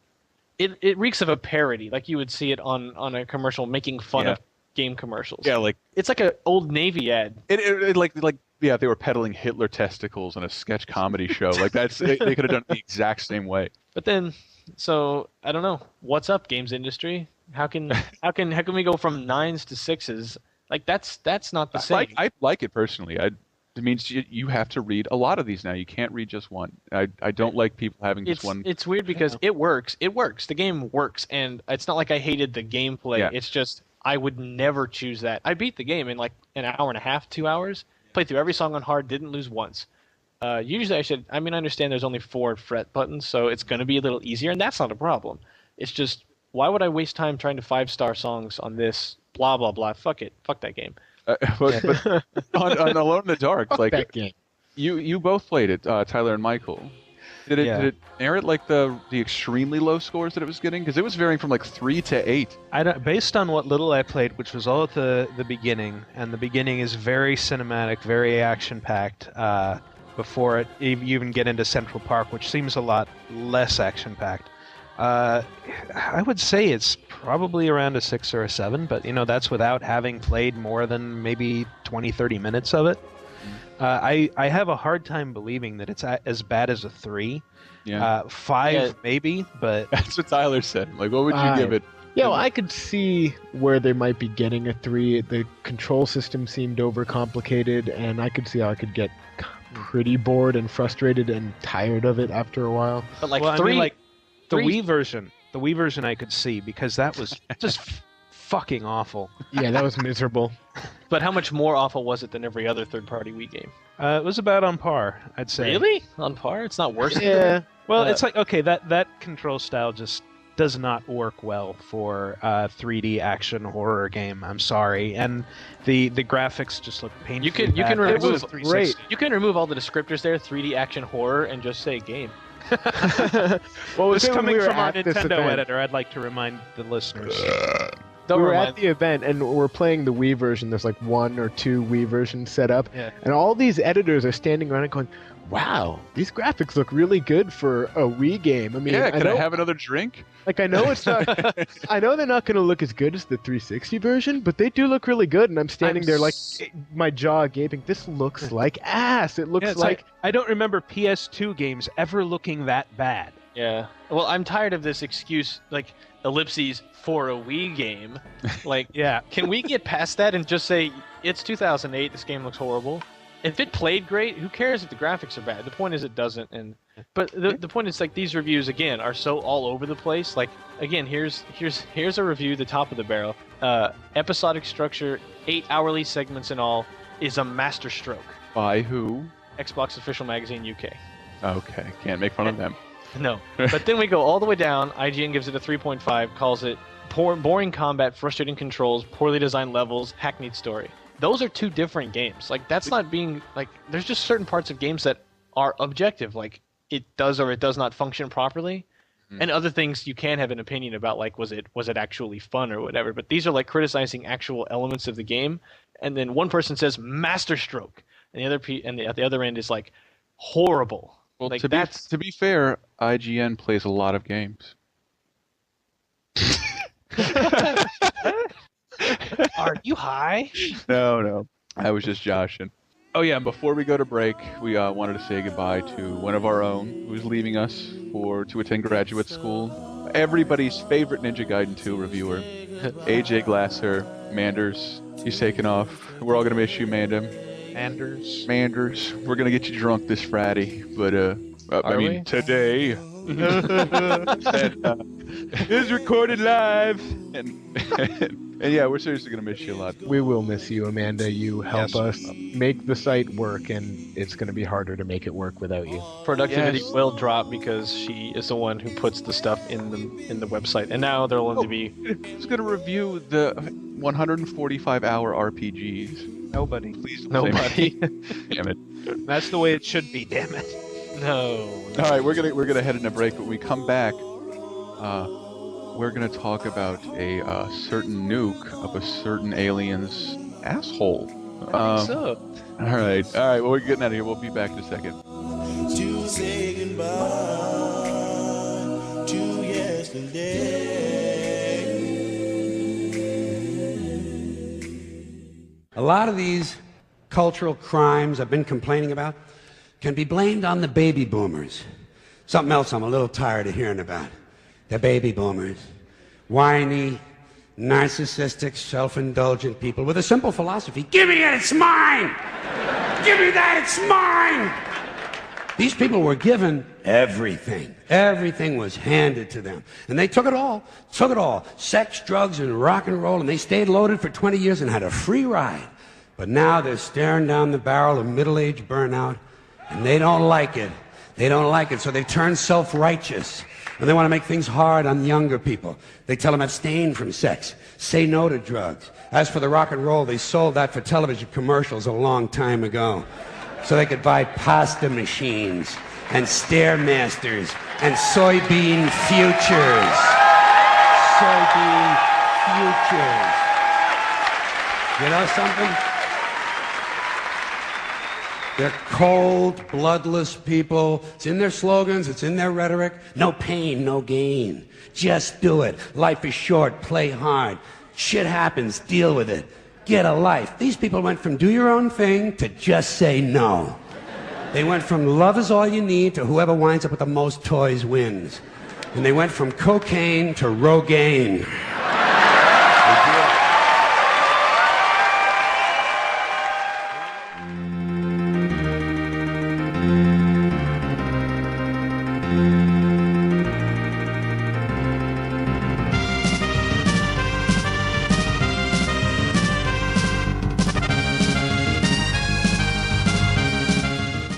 it reeks of a parody, like you would see it on a commercial making fun of game commercials. Yeah, like it's like an old Navy ad. It they were peddling Hitler testicles on a sketch comedy show. Like they could have done it the exact same way. But then, so I don't know. What's up, games industry? How can we go from 9s to 6s? Like that's not the same. I like it personally. It means you have to read a lot of these now. You can't read just one. I don't like people having just one. It's weird because it works. It works. The game works, and it's not like I hated the gameplay. Yeah. It's just I would never choose that. I beat the game in like an hour and a half, 2 hours. Played through every song on hard, didn't lose once. Usually I understand there's only 4 fret buttons, so it's going to be a little easier, and that's not a problem. It's just, why would I waste time trying to 5-star songs on this, blah, blah, blah. Fuck it. Fuck that game. But on Alone in the Dark, fuck like that game. You both played it, Tyler and Michael. Did it merit like the extremely low scores that it was getting? Because it was varying from like 3 to 8. Based on what little I played, which was all at the beginning, and the beginning is very cinematic, very action-packed. Before you even get into Central Park, which seems a lot less action-packed. I would say it's probably around a 6 or a 7, but that's without having played more than maybe 20-30 minutes of it. I have a hard time believing that it's as bad as a 3. 5 maybe, but that's what Tyler said. Like, what would you give it? Yeah, well, I could see where they might be getting a 3. The control system seemed overcomplicated, and I could see how I could get pretty bored and frustrated and tired of it after a while. But like 3, I mean, the Wii version I could see, because that was just fucking awful. Yeah, that was miserable. But how much more awful was it than every other third-party Wii game? It was about on par, I'd say. Really? On par? It's not worse. Yeah. Well, it's like, okay, that control style just does not work well for a 3D action horror game. I'm sorry, and the graphics just look painful. You can remove all the descriptors there, 3D action horror, and just say game. Well, it's coming from our Nintendo editor. I'd like to remind the listeners. We were at the event, and we're playing the Wii version. There's like 1 or 2 Wii versions set up, and all these editors are standing around and going, wow, these graphics look really good for a Wii game. I mean, can I have another drink? Like, I know it's not. I know they're not going to look as good as the 360 version, but they do look really good. And I'm standing there like my jaw gaping. This looks like ass. It looks like I don't remember PS2 games ever looking that bad. Yeah. Well, I'm tired of this excuse, like ellipses for a Wii game. Like, can we get past that and just say it's 2008? This game looks horrible. If it played great, who cares if the graphics are bad? The point is it doesn't, and But the point is, like, these reviews again are so all over the place. Like, again, here's a review, the top of the barrel. Episodic structure, 8 hourly segments in all, is a masterstroke. By who? Xbox Official Magazine UK. Okay, can't make fun of them. No. But then we go all the way down. IGN gives it a 3.5, calls it boring combat, frustrating controls, poorly designed levels, hackneyed story. Those are two different games. Like, that's not being, like, there's just certain parts of games that are objective. Like, it does or it does not function properly. And other things you can have an opinion about, like, was it actually fun or whatever. But these are, like, criticizing actual elements of the game. And then one person says masterstroke, and at the other end is, like, horrible. Well, like, to be fair, IGN plays a lot of games. Are you high? No. I was just joshing. Oh yeah, and before we go to break, we wanted to say goodbye to one of our own who's leaving us to attend graduate school. Everybody's favorite Ninja Gaiden 2 reviewer, AJ Glasser, Manders. He's taking off. We're all gonna miss you, Mandem. Manders. We're gonna get you drunk this Friday, but today. It's recorded live, and yeah, we're seriously gonna miss you a lot. We will miss you, Amanda. You help us make the site work, and it's going to be harder to make it work without you. Productivity will drop because she is the one who puts the stuff in the website, and now there'll only be. Who's gonna review the 145-hour RPGs? Nobody. Please don't Nobody. say me. Damn it. That's the way it should be. Damn it. No. All right, we're gonna head in a break, but when we come back, we're gonna talk about a certain nuke of a certain alien's asshole. So. All right. Well, we're getting out of here. We'll be back in a second. To say goodbye to yesterday. A lot of these cultural crimes I've been complaining about can be blamed on the baby boomers. Something else I'm a little tired of hearing about. The baby boomers. Whiny, narcissistic, self-indulgent people with a simple philosophy. Give me it, it's mine! Give me that, it's mine! These people were given everything. Everything was handed to them. And they took it all. Sex, drugs, and rock and roll, and they stayed loaded for 20 years and had a free ride. But now they're staring down the barrel of middle-age burnout, and they don't like it. They don't like it, so they've turned self-righteous. And they want to make things hard on younger people. They tell them abstain from sex, say no to drugs. As for the rock and roll, they sold that for television commercials a long time ago. So they could buy pasta machines and Stairmasters and soybean futures. Soybean futures. You know something? They're cold, bloodless people. It's in their slogans, it's in their rhetoric. No pain, no gain. Just do it. Life is short, play hard. Shit happens, deal with it. Get a life. These people went from do your own thing to just say no. They went from love is all you need to whoever winds up with the most toys wins. And they went from cocaine to Rogaine.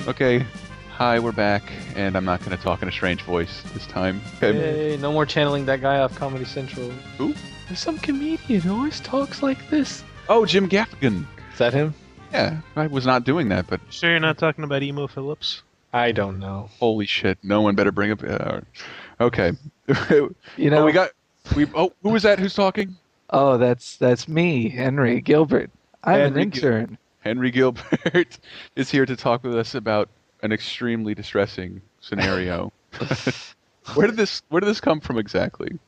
Okay, hi, we're back, and I'm not going to talk in a strange voice this time. Okay. Hey, no more channeling that guy off Comedy Central. Who? There's some comedian who always talks like this. Oh, Jim Gaffigan. Is that him? Yeah, I was not doing that, but... Sure you're not talking about Emo Phillips? I don't know. Holy shit, no one better bring up... okay. You know... who was that who's talking? Oh, that's me, Henry Gilbert. I'm an intern. Henry Gilbert is here to talk with us about an extremely distressing scenario. Where did this come from exactly?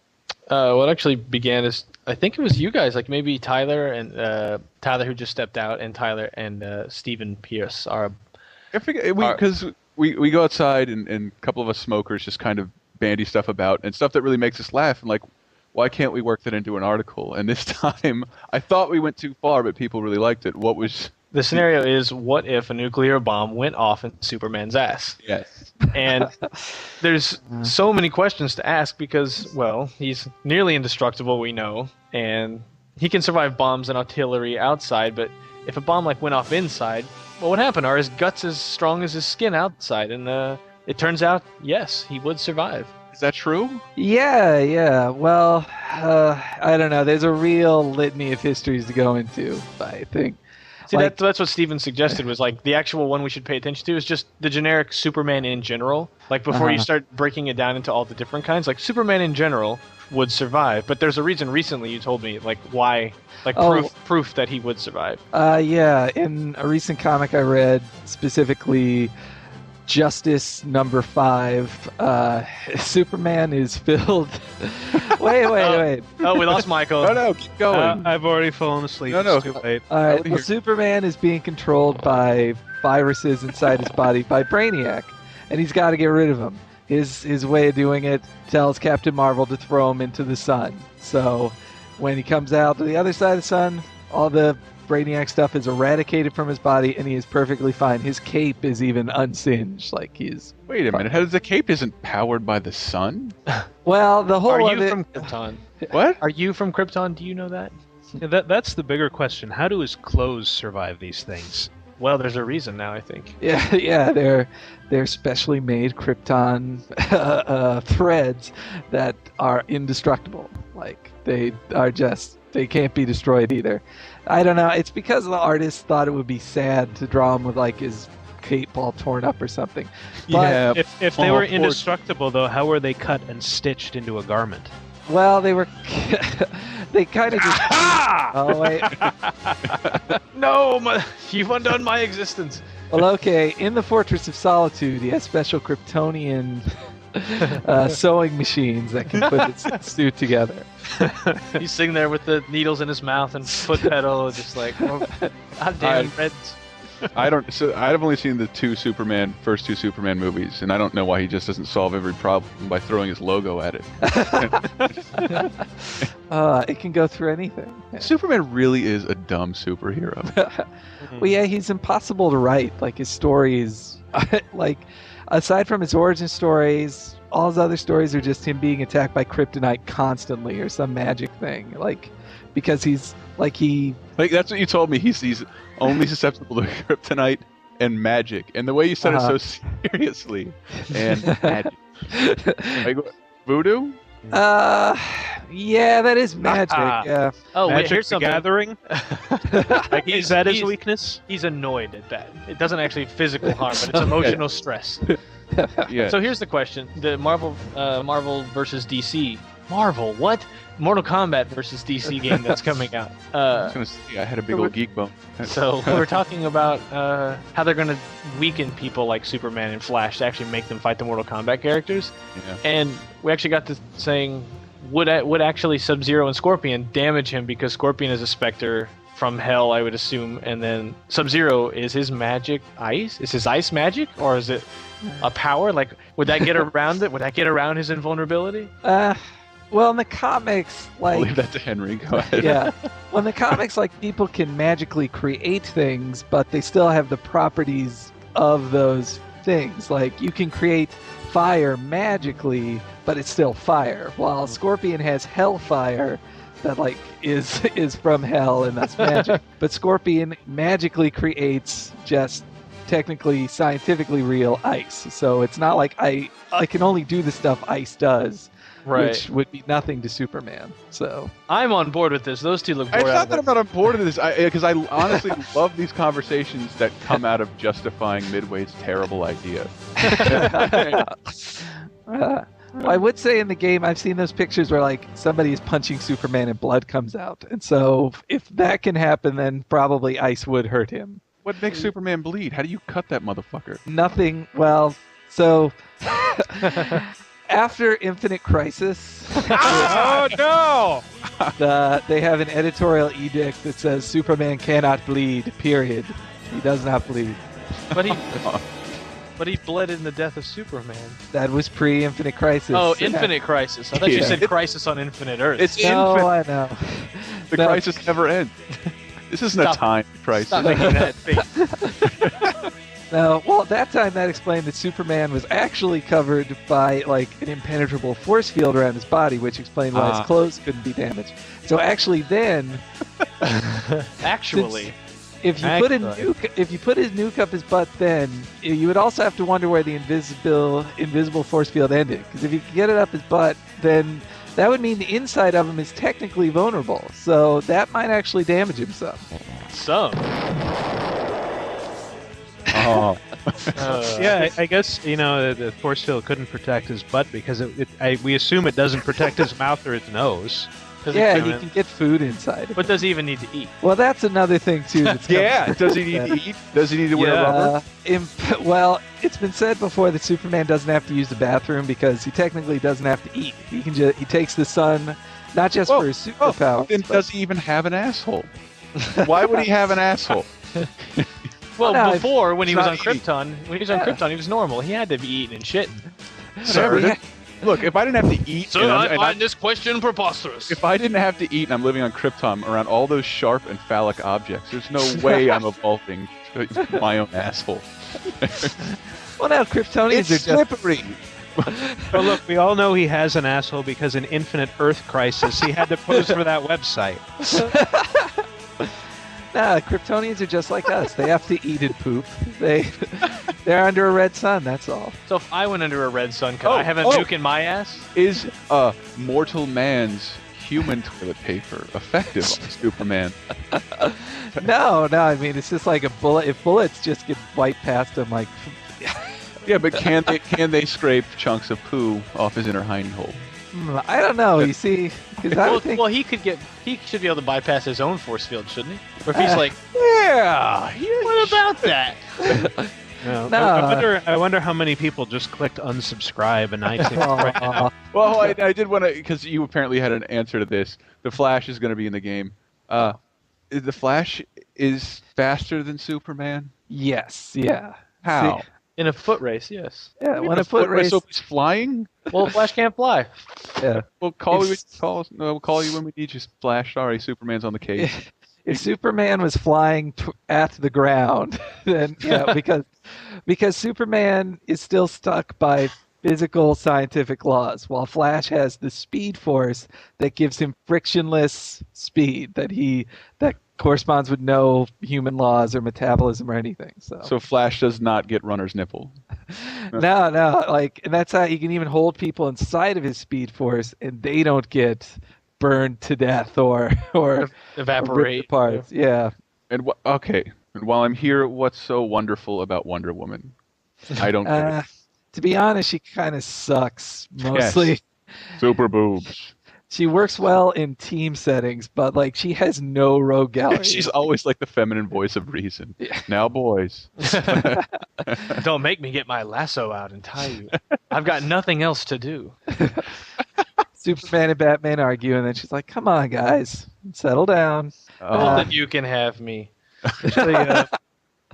What actually began is, I think it was you guys, like maybe Tyler and Tyler who just stepped out, and Tyler and Stephen Pierce are. I forget because we go outside and a couple of us smokers just kind of bandy stuff about and stuff that really makes us laugh, and like, why can't we work that into an article? And this time, I thought we went too far, but people really liked it. What was The scenario is, what if a nuclear bomb went off in Superman's ass? Yes. And there's so many questions to ask because, well, he's nearly indestructible, we know, and he can survive bombs and artillery outside, but if a bomb like went off inside, what would happen? Are his guts as strong as his skin outside? And it turns out, yes, he would survive. Is that true? Yeah. Well, I don't know. There's a real litany of histories to go into, I think. See, that's what Steven suggested, was like the actual one we should pay attention to is just the generic Superman in general. Like before you start breaking it down into all the different kinds, like Superman in general would survive. But there's a reason recently you told me, like why, like proof that he would survive. Yeah. In a recent comic I read, specifically Justice number 5, Superman is filled. Wait. Oh, we lost Michael. No, keep going. I've already fallen asleep. No. It's too late. All right, well, Superman is being controlled by viruses inside his body by Brainiac, and he's got to get rid of them. His way of doing it tells Captain Marvel to throw him into the sun. So when he comes out to the other side of the sun, all the Brainiac stuff is eradicated from his body, and he is perfectly fine. His cape is even unsinged, like he's... Wait a minute, how does the cape isn't powered by the sun? Well, the whole Are of you it... from Krypton? What? Are you from Krypton? Do you know that? Yeah, that's the bigger question. How do his clothes survive these things? Well, there's a reason now, I think. Yeah, they're specially made Krypton threads that are indestructible. Like, they can't be destroyed either. I don't know. It's because the artist thought it would be sad to draw him with like his cape all torn up or something. But, If they were indestructible, though, how were they cut and stitched into a garment? Well, they were. They kind of just. Oh wait. No, you've undone my existence. Well, okay. In the Fortress of Solitude, he has special Kryptonian sewing machines that can put its suit together. He's sitting there with the needles in his mouth and foot pedal, just like, oh, goddamn Reds. I've only seen the first two Superman movies, and I don't know why he just doesn't solve every problem by throwing his logo at it. It can go through anything. Superman really is a dumb superhero. Well, yeah, he's impossible to write. Like, his stories, like, aside from his origin stories, all his other stories are just him being attacked by kryptonite constantly or some magic thing. Like, because he's, like, that's what you told me. He's only susceptible to kryptonite and magic. And the way you said it so seriously. And magic. Like, voodoo? Yeah, that is magic. Yeah. Oh, Magic wait, here's the something. Gathering? Like, is that his weakness? He's annoyed at that. It doesn't actually physical harm, but it's emotional stress. Yeah. So here's the question: the Marvel versus DC. Marvel, what? Mortal Kombat versus DC game that's coming out. I was gonna say, I had a big old geek bone. So we're talking about how they're going to weaken people like Superman and Flash to actually make them fight the Mortal Kombat characters. Yeah. And we actually got to saying, would actually Sub-Zero and Scorpion damage him, because Scorpion is a specter from hell, I would assume, and then Sub-Zero, is his magic ice? Is his ice magic, or is it a power? Like, would that get around it? Would that get around his invulnerability? Well, in the comics, like... I'll leave that to Henry. Go ahead. Yeah. Well, in the comics, like, people can magically create things, but they still have the properties of those things. Like, you can create fire magically, but it's still fire. While Scorpion has hellfire that, like, is from hell, and that's magic. But Scorpion magically creates just technically, scientifically real ice. So it's not like I can only do the stuff ice does. Right. Which would be nothing to Superman. So I'm on board with this. Those two look bored. It's out not of that it. I'm not on board with this, because I honestly love these conversations that come out of justifying Midway's terrible idea. I would say in the game, I've seen those pictures where, like, somebody is punching Superman and blood comes out. And so if that can happen, then probably ice would hurt him. What makes Superman bleed? How do you cut that motherfucker? Nothing. Well, so... After Infinite Crisis, Oh no! they have an editorial edict that says Superman cannot bleed. Period. He does not bleed. But he bled in the death of Superman. That was pre-Infinite Crisis. Oh, Infinite Crisis. I thought you Yeah. said Crisis on Infinite Earth. It's No, infinite. I know. The No. crisis never ends. This isn't a time crisis. Stop making that face. Now, well, at that time, that explained that Superman was actually covered by, like, an impenetrable force field around his body, which explained why his clothes couldn't be damaged. So actually then... Actually... If you put his nuke up his butt, then you would also have to wonder where the invisible force field ended. Because if you could get it up his butt, then that would mean the inside of him is technically vulnerable. So that might actually damage him some. Oh. Yeah, I guess the force field couldn't protect his butt because we assume it doesn't protect his mouth or his nose. Yeah, he can get food inside. But does he even need to eat? Well, that's another thing too. Does he need to eat? Does he need to wear rubber? Well, it's been said before that Superman doesn't have to use the bathroom because he technically doesn't have to eat. He takes the sun, not just for his superpower. Then does he even have an asshole? Why would he have an asshole? Well, before when he was on Krypton, Krypton, he was normal. He had to be eating and shitting. Sir, look, if I didn't have to eat... Sir, I find this question preposterous. If I didn't have to eat and I'm living on Krypton around all those sharp and phallic objects, there's no way I'm evolving my own asshole. Well, now Kryptonians are slippery. Well, look, we all know he has an asshole because in Infinite Earth Crisis, he had to pose for that website. Nah, Kryptonians are just like us. They have to eat and poop. They're under a red sun, that's all. So if I went under a red sun, could I have a nuke in my ass? Is mortal man's human toilet paper effective on Superman? No, I mean, it's just like a bullet. If bullets just get wiped past him, like... Yeah, but can they scrape chunks of poo off his inner hiney hole? I don't know. You see, well, he should be able to bypass his own force field, shouldn't he? Or if he's like, what about that? No. No. I wonder how many people just clicked unsubscribe in iTunes right now. Well, I did want to, because you apparently had an answer to this. The Flash is going to be in the game. The Flash is faster than Superman? Yes. Yeah. How? See, in a foot race, yes. Yeah, when a foot race. So he's flying? Well, Flash can't fly. Yeah. We'll call you when we need you, Flash. Sorry, Superman's on the case. If Superman was flying at the ground, then because Superman is still stuck by physical scientific laws, while Flash has the Speed Force that gives him frictionless speed that corresponds with no human laws or metabolism or anything. So Flash does not get runner's nipple. No, and that's how he can even hold people inside of his Speed Force, and they don't get burned to death or evaporate ripped apart. Yeah. And and while I'm here, what's so wonderful about Wonder Woman? I don't get it. To be honest, she kind of sucks mostly. Yes. Super boobs. She works well in team settings, but like she has no rogue gallery. She's always like the feminine voice of reason. Yeah. Now, boys. Don't make me get my lasso out and tie you. I've got nothing else to do. Superman and Batman argue, and then she's like, "Come on, guys, settle down." That you can have me. Actually,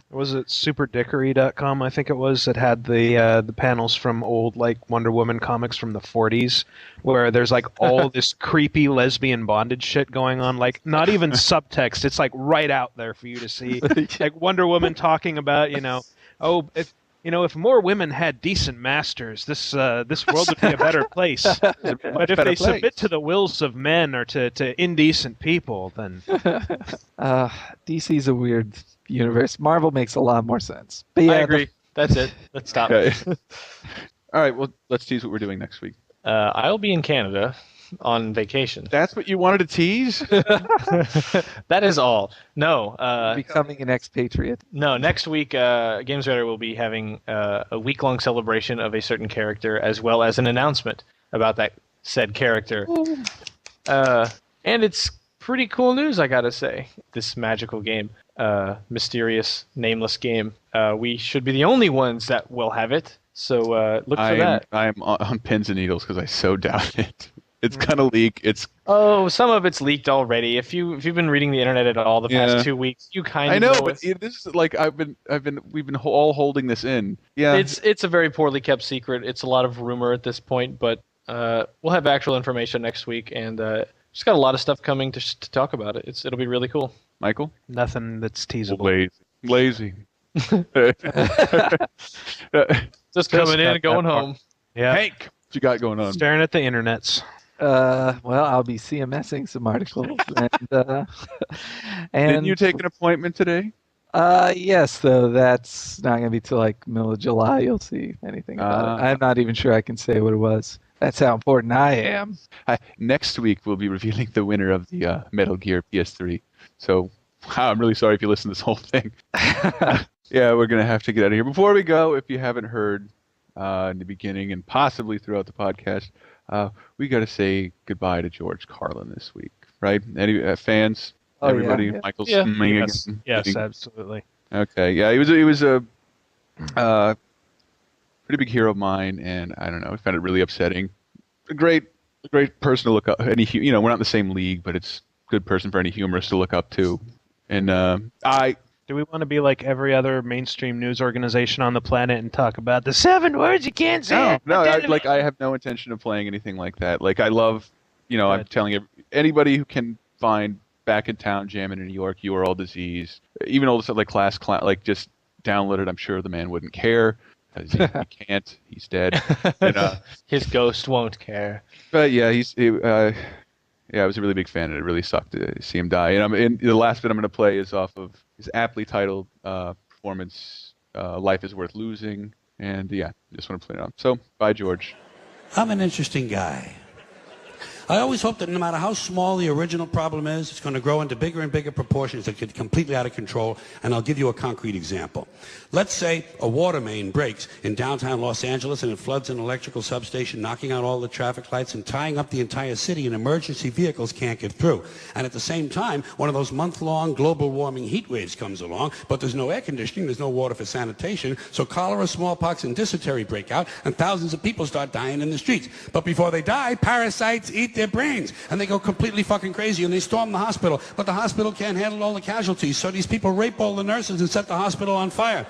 was it superdickery.com, I think it was, that had the panels from old like Wonder Woman comics from the 40s, where there's like all this creepy lesbian bondage shit going on, like not even subtext, it's like right out there for you to see. Like Wonder Woman talking about, if more women had decent masters, this world would be a better place. But if they submit to the wills of men or to indecent people, then DC's a weird universe. Marvel makes a lot more sense. But yeah, I agree. That's it. Let's stop. Okay. All right. Well, let's tease what we're doing next week. I'll be in Canada on vacation. That's what you wanted to tease? That is all. No. Becoming an expatriate. No, next week, Games Radar will be having a week-long celebration of a certain character, as well as an announcement about that said character. And it's pretty cool news, I gotta say. This magical game, mysterious, nameless game. We should be the only ones that will have it. So look for that. I am on pins and needles because I so doubt it. It's gonna leak. Some of it's leaked already. If you've been reading the internet at all the past 2 weeks, you kind of know. But this is like we've been all holding this in. Yeah, it's a very poorly kept secret. It's a lot of rumor at this point, but we'll have actual information next week, and just got a lot of stuff coming to talk about it. It'll be really cool. Michael? Nothing that's teasable. Lazy. Just coming in and going home. Yeah. Hank, what you got going on? Staring at the internets. Well, I'll be CMSing some articles, and Didn't you take an appointment today? yes, though that's not gonna be till like middle of July. You'll see anything about it. I'm not even sure I can say what it was. That's how important I am. Next week we'll be revealing the winner of the Metal Gear PS3. So I'm really sorry if you listen to this whole thing. Yeah, we're gonna have to get out of here. Before we go, if you haven't heard in the beginning and possibly throughout the podcast, we got to say goodbye to George Carlin this week, right? Any fans? Oh, Everybody? yeah. Michael's Yes, absolutely. Okay, yeah, he was a pretty big hero of mine, and I don't know, I found it really upsetting. A great person to look up. We're not in the same league, but it's a good person for any humorist to look up to. And Do we want to be like every other mainstream news organization on the planet and talk about the 7 words you can't say? No, I have no intention of playing anything like that. Like, I love, I'm telling anybody who can find Back in Town jamming in New York, You Are All Disease, even all the stuff like Class Clown, like, just download it. I'm sure the man wouldn't care. Because he can't. He's dead. And, his ghost won't care. But yeah, I was a really big fan, and it really sucked to see him die. And the last bit I'm going to play is off of his aptly titled performance, "Life Is Worth Losing." And yeah, just want to play it on. So, bye, George. I'm an interesting guy. I always hope that no matter how small the original problem is, it's going to grow into bigger and bigger proportions that get completely out of control. And I'll give you a concrete example. Let's say a water main breaks in downtown Los Angeles and it floods an electrical substation, knocking out all the traffic lights and tying up the entire city, and emergency vehicles can't get through. And at the same time, one of those month-long global warming heat waves comes along, but there's no air conditioning, there's no water for sanitation, so cholera, smallpox, and dysentery break out, and thousands of people start dying in the streets. But before they die, parasites eat their brains, and they go completely fucking crazy, and they storm the hospital, but the hospital can't handle all the casualties, so these people rape all the nurses and set the hospital on fire.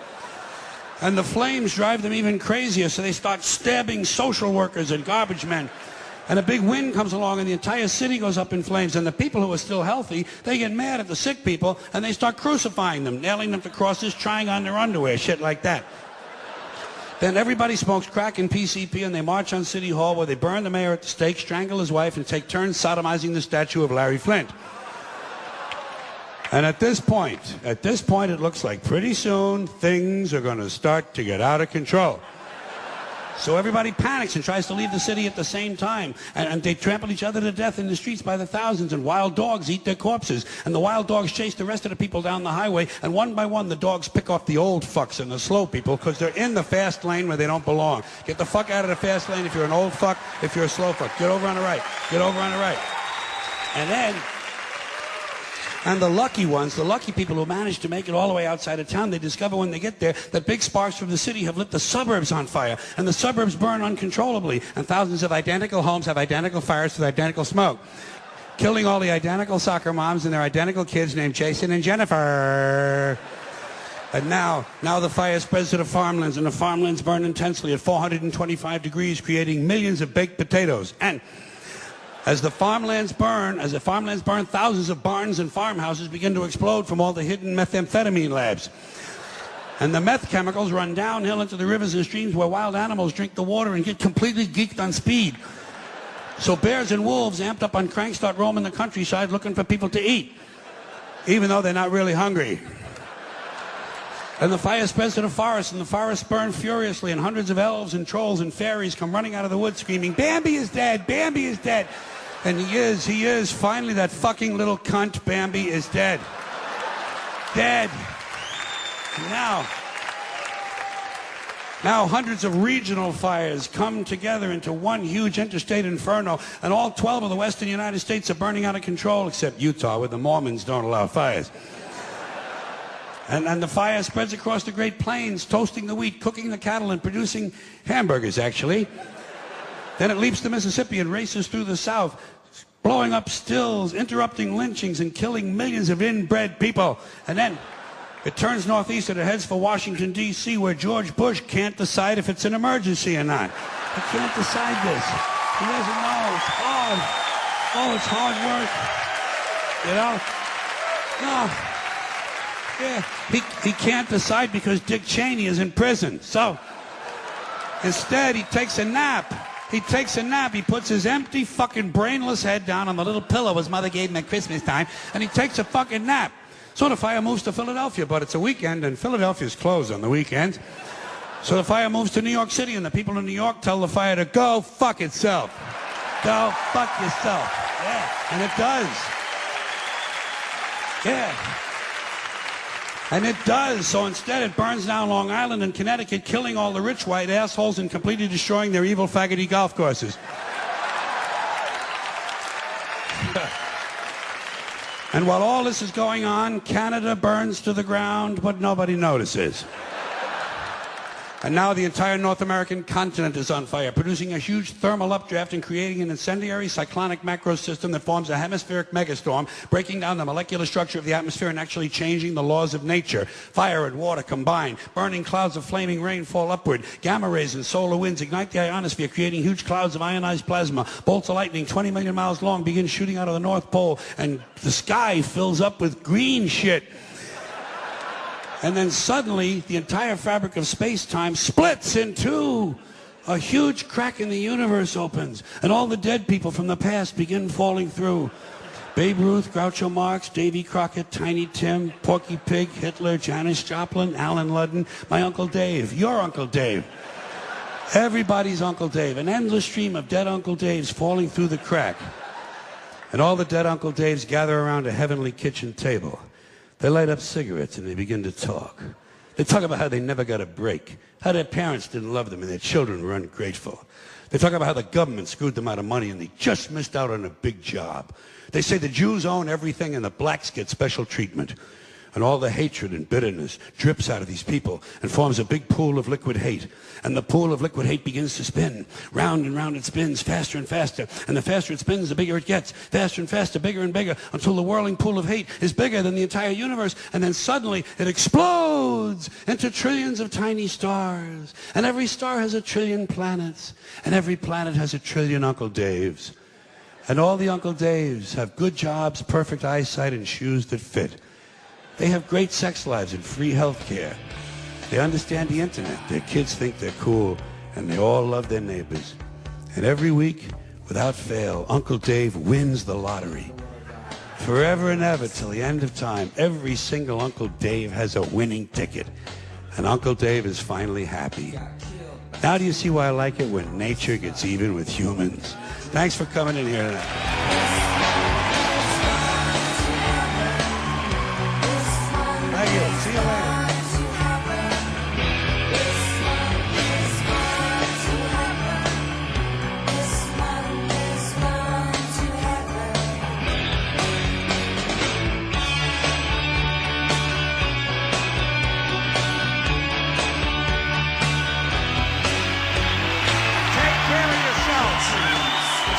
And the flames drive them even crazier, so they start stabbing social workers and garbage men. And a big wind comes along, and the entire city goes up in flames, and the people who are still healthy, they get mad at the sick people, and they start crucifying them, nailing them to crosses, trying on their underwear, shit like that. Then everybody smokes crack and PCP, and they march on City Hall where they burn the mayor at the stake, strangle his wife, and take turns sodomizing the statue of Larry Flint. And at this point, it looks like pretty soon things are going to start to get out of control. So everybody panics and tries to leave the city at the same time. And they trample each other to death in the streets by the thousands, and wild dogs eat their corpses. And the wild dogs chase the rest of the people down the highway, and one by one the dogs pick off the old fucks and the slow people because they're in the fast lane where they don't belong. Get the fuck out of the fast lane if you're an old fuck, if you're a slow fuck. Get over on the right. Get over on the right. And the lucky ones, the lucky people who manage to make it all the way outside of town, they discover when they get there that big sparks from the city have lit the suburbs on fire, and the suburbs burn uncontrollably, and thousands of identical homes have identical fires with identical smoke, killing all the identical soccer moms and their identical kids named Jason and Jennifer. And now the fire spreads to the farmlands, and the farmlands burn intensely at 425 degrees, creating millions of baked potatoes. And as the farmlands burn, thousands of barns and farmhouses begin to explode from all the hidden methamphetamine labs. And the meth chemicals run downhill into the rivers and streams where wild animals drink the water and get completely geeked on speed. So bears and wolves, amped up on crank, start roaming the countryside looking for people to eat, even though they're not really hungry. And the fire spreads to the forest, and the forests burn furiously, and hundreds of elves and trolls and fairies come running out of the woods screaming, "Bambi is dead! Bambi is dead!" And he is. Finally, that fucking little cunt, Bambi, is dead. Dead. Now hundreds of regional fires come together into one huge interstate inferno, and all 12 of the western United States are burning out of control, except Utah, where the Mormons don't allow fires. And the fire spreads across the Great Plains, toasting the wheat, cooking the cattle, and producing hamburgers, actually. Then it leaps the Mississippi and races through the South, blowing up stills, interrupting lynchings, and killing millions of inbred people. And then it turns northeast and it heads for Washington, D.C., where George Bush can't decide if it's an emergency or not. He can't decide this. He doesn't know. It's hard. Oh, it's hard work. You know? No. Yeah, he can't decide because Dick Cheney is in prison. So instead, he takes a nap. He puts his empty, fucking brainless head down on the little pillow his mother gave him at Christmas time, and he takes a fucking nap. So the fire moves to Philadelphia, but it's a weekend, and Philadelphia's closed on the weekend. So the fire moves to New York City, and the people in New York tell the fire to go fuck itself. Go fuck yourself. Yeah, and it does. Yeah. And it does. So instead, it burns down Long Island and Connecticut, killing all the rich white assholes and completely destroying their evil faggoty golf courses. And while all this is going on, Canada burns to the ground, but nobody notices. And now the entire North American continent is on fire, producing a huge thermal updraft and creating an incendiary cyclonic macro system that forms a hemispheric megastorm, breaking down the molecular structure of the atmosphere and actually changing the laws of nature. Fire and water combine, burning clouds of flaming rain fall upward. Gamma rays and solar winds ignite the ionosphere, creating huge clouds of ionized plasma. Bolts of lightning 20 million miles long begin shooting out of the North Pole, and the sky fills up with green shit. And then suddenly, the entire fabric of space-time splits in two. A huge crack in the universe opens, and all the dead people from the past begin falling through. Babe Ruth, Groucho Marx, Davy Crockett, Tiny Tim, Porky Pig, Hitler, Janis Joplin, Alan Ludden, my Uncle Dave, your Uncle Dave. Everybody's Uncle Dave. An endless stream of dead Uncle Daves falling through the crack. And all the dead Uncle Daves gather around a heavenly kitchen table. They light up cigarettes and they begin to talk. They talk about how they never got a break, how their parents didn't love them and their children were ungrateful. They talk about how the government screwed them out of money and they just missed out on a big job. They say the Jews own everything and the blacks get special treatment. And all the hatred and bitterness drips out of these people and forms a big pool of liquid hate. And the pool of liquid hate begins to spin. Round and round it spins, faster and faster. And the faster it spins, the bigger it gets. Faster and faster, bigger and bigger, until the whirling pool of hate is bigger than the entire universe. And then suddenly it explodes into trillions of tiny stars. And every star has a trillion planets. And every planet has a trillion Uncle Daves. And all the Uncle Daves have good jobs, perfect eyesight, and shoes that fit. They have great sex lives and free health care. They understand the internet. Their kids think they're cool, and they all love their neighbors. And every week, without fail, Uncle Dave wins the lottery. Forever and ever, till the end of time, every single Uncle Dave has a winning ticket. And Uncle Dave is finally happy. Now do you see why I like it when nature gets even with humans? Thanks for coming in here tonight. Thank you. See you later.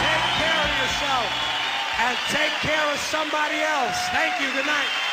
Take care of yourself and take care of somebody else. Thank you. Good night.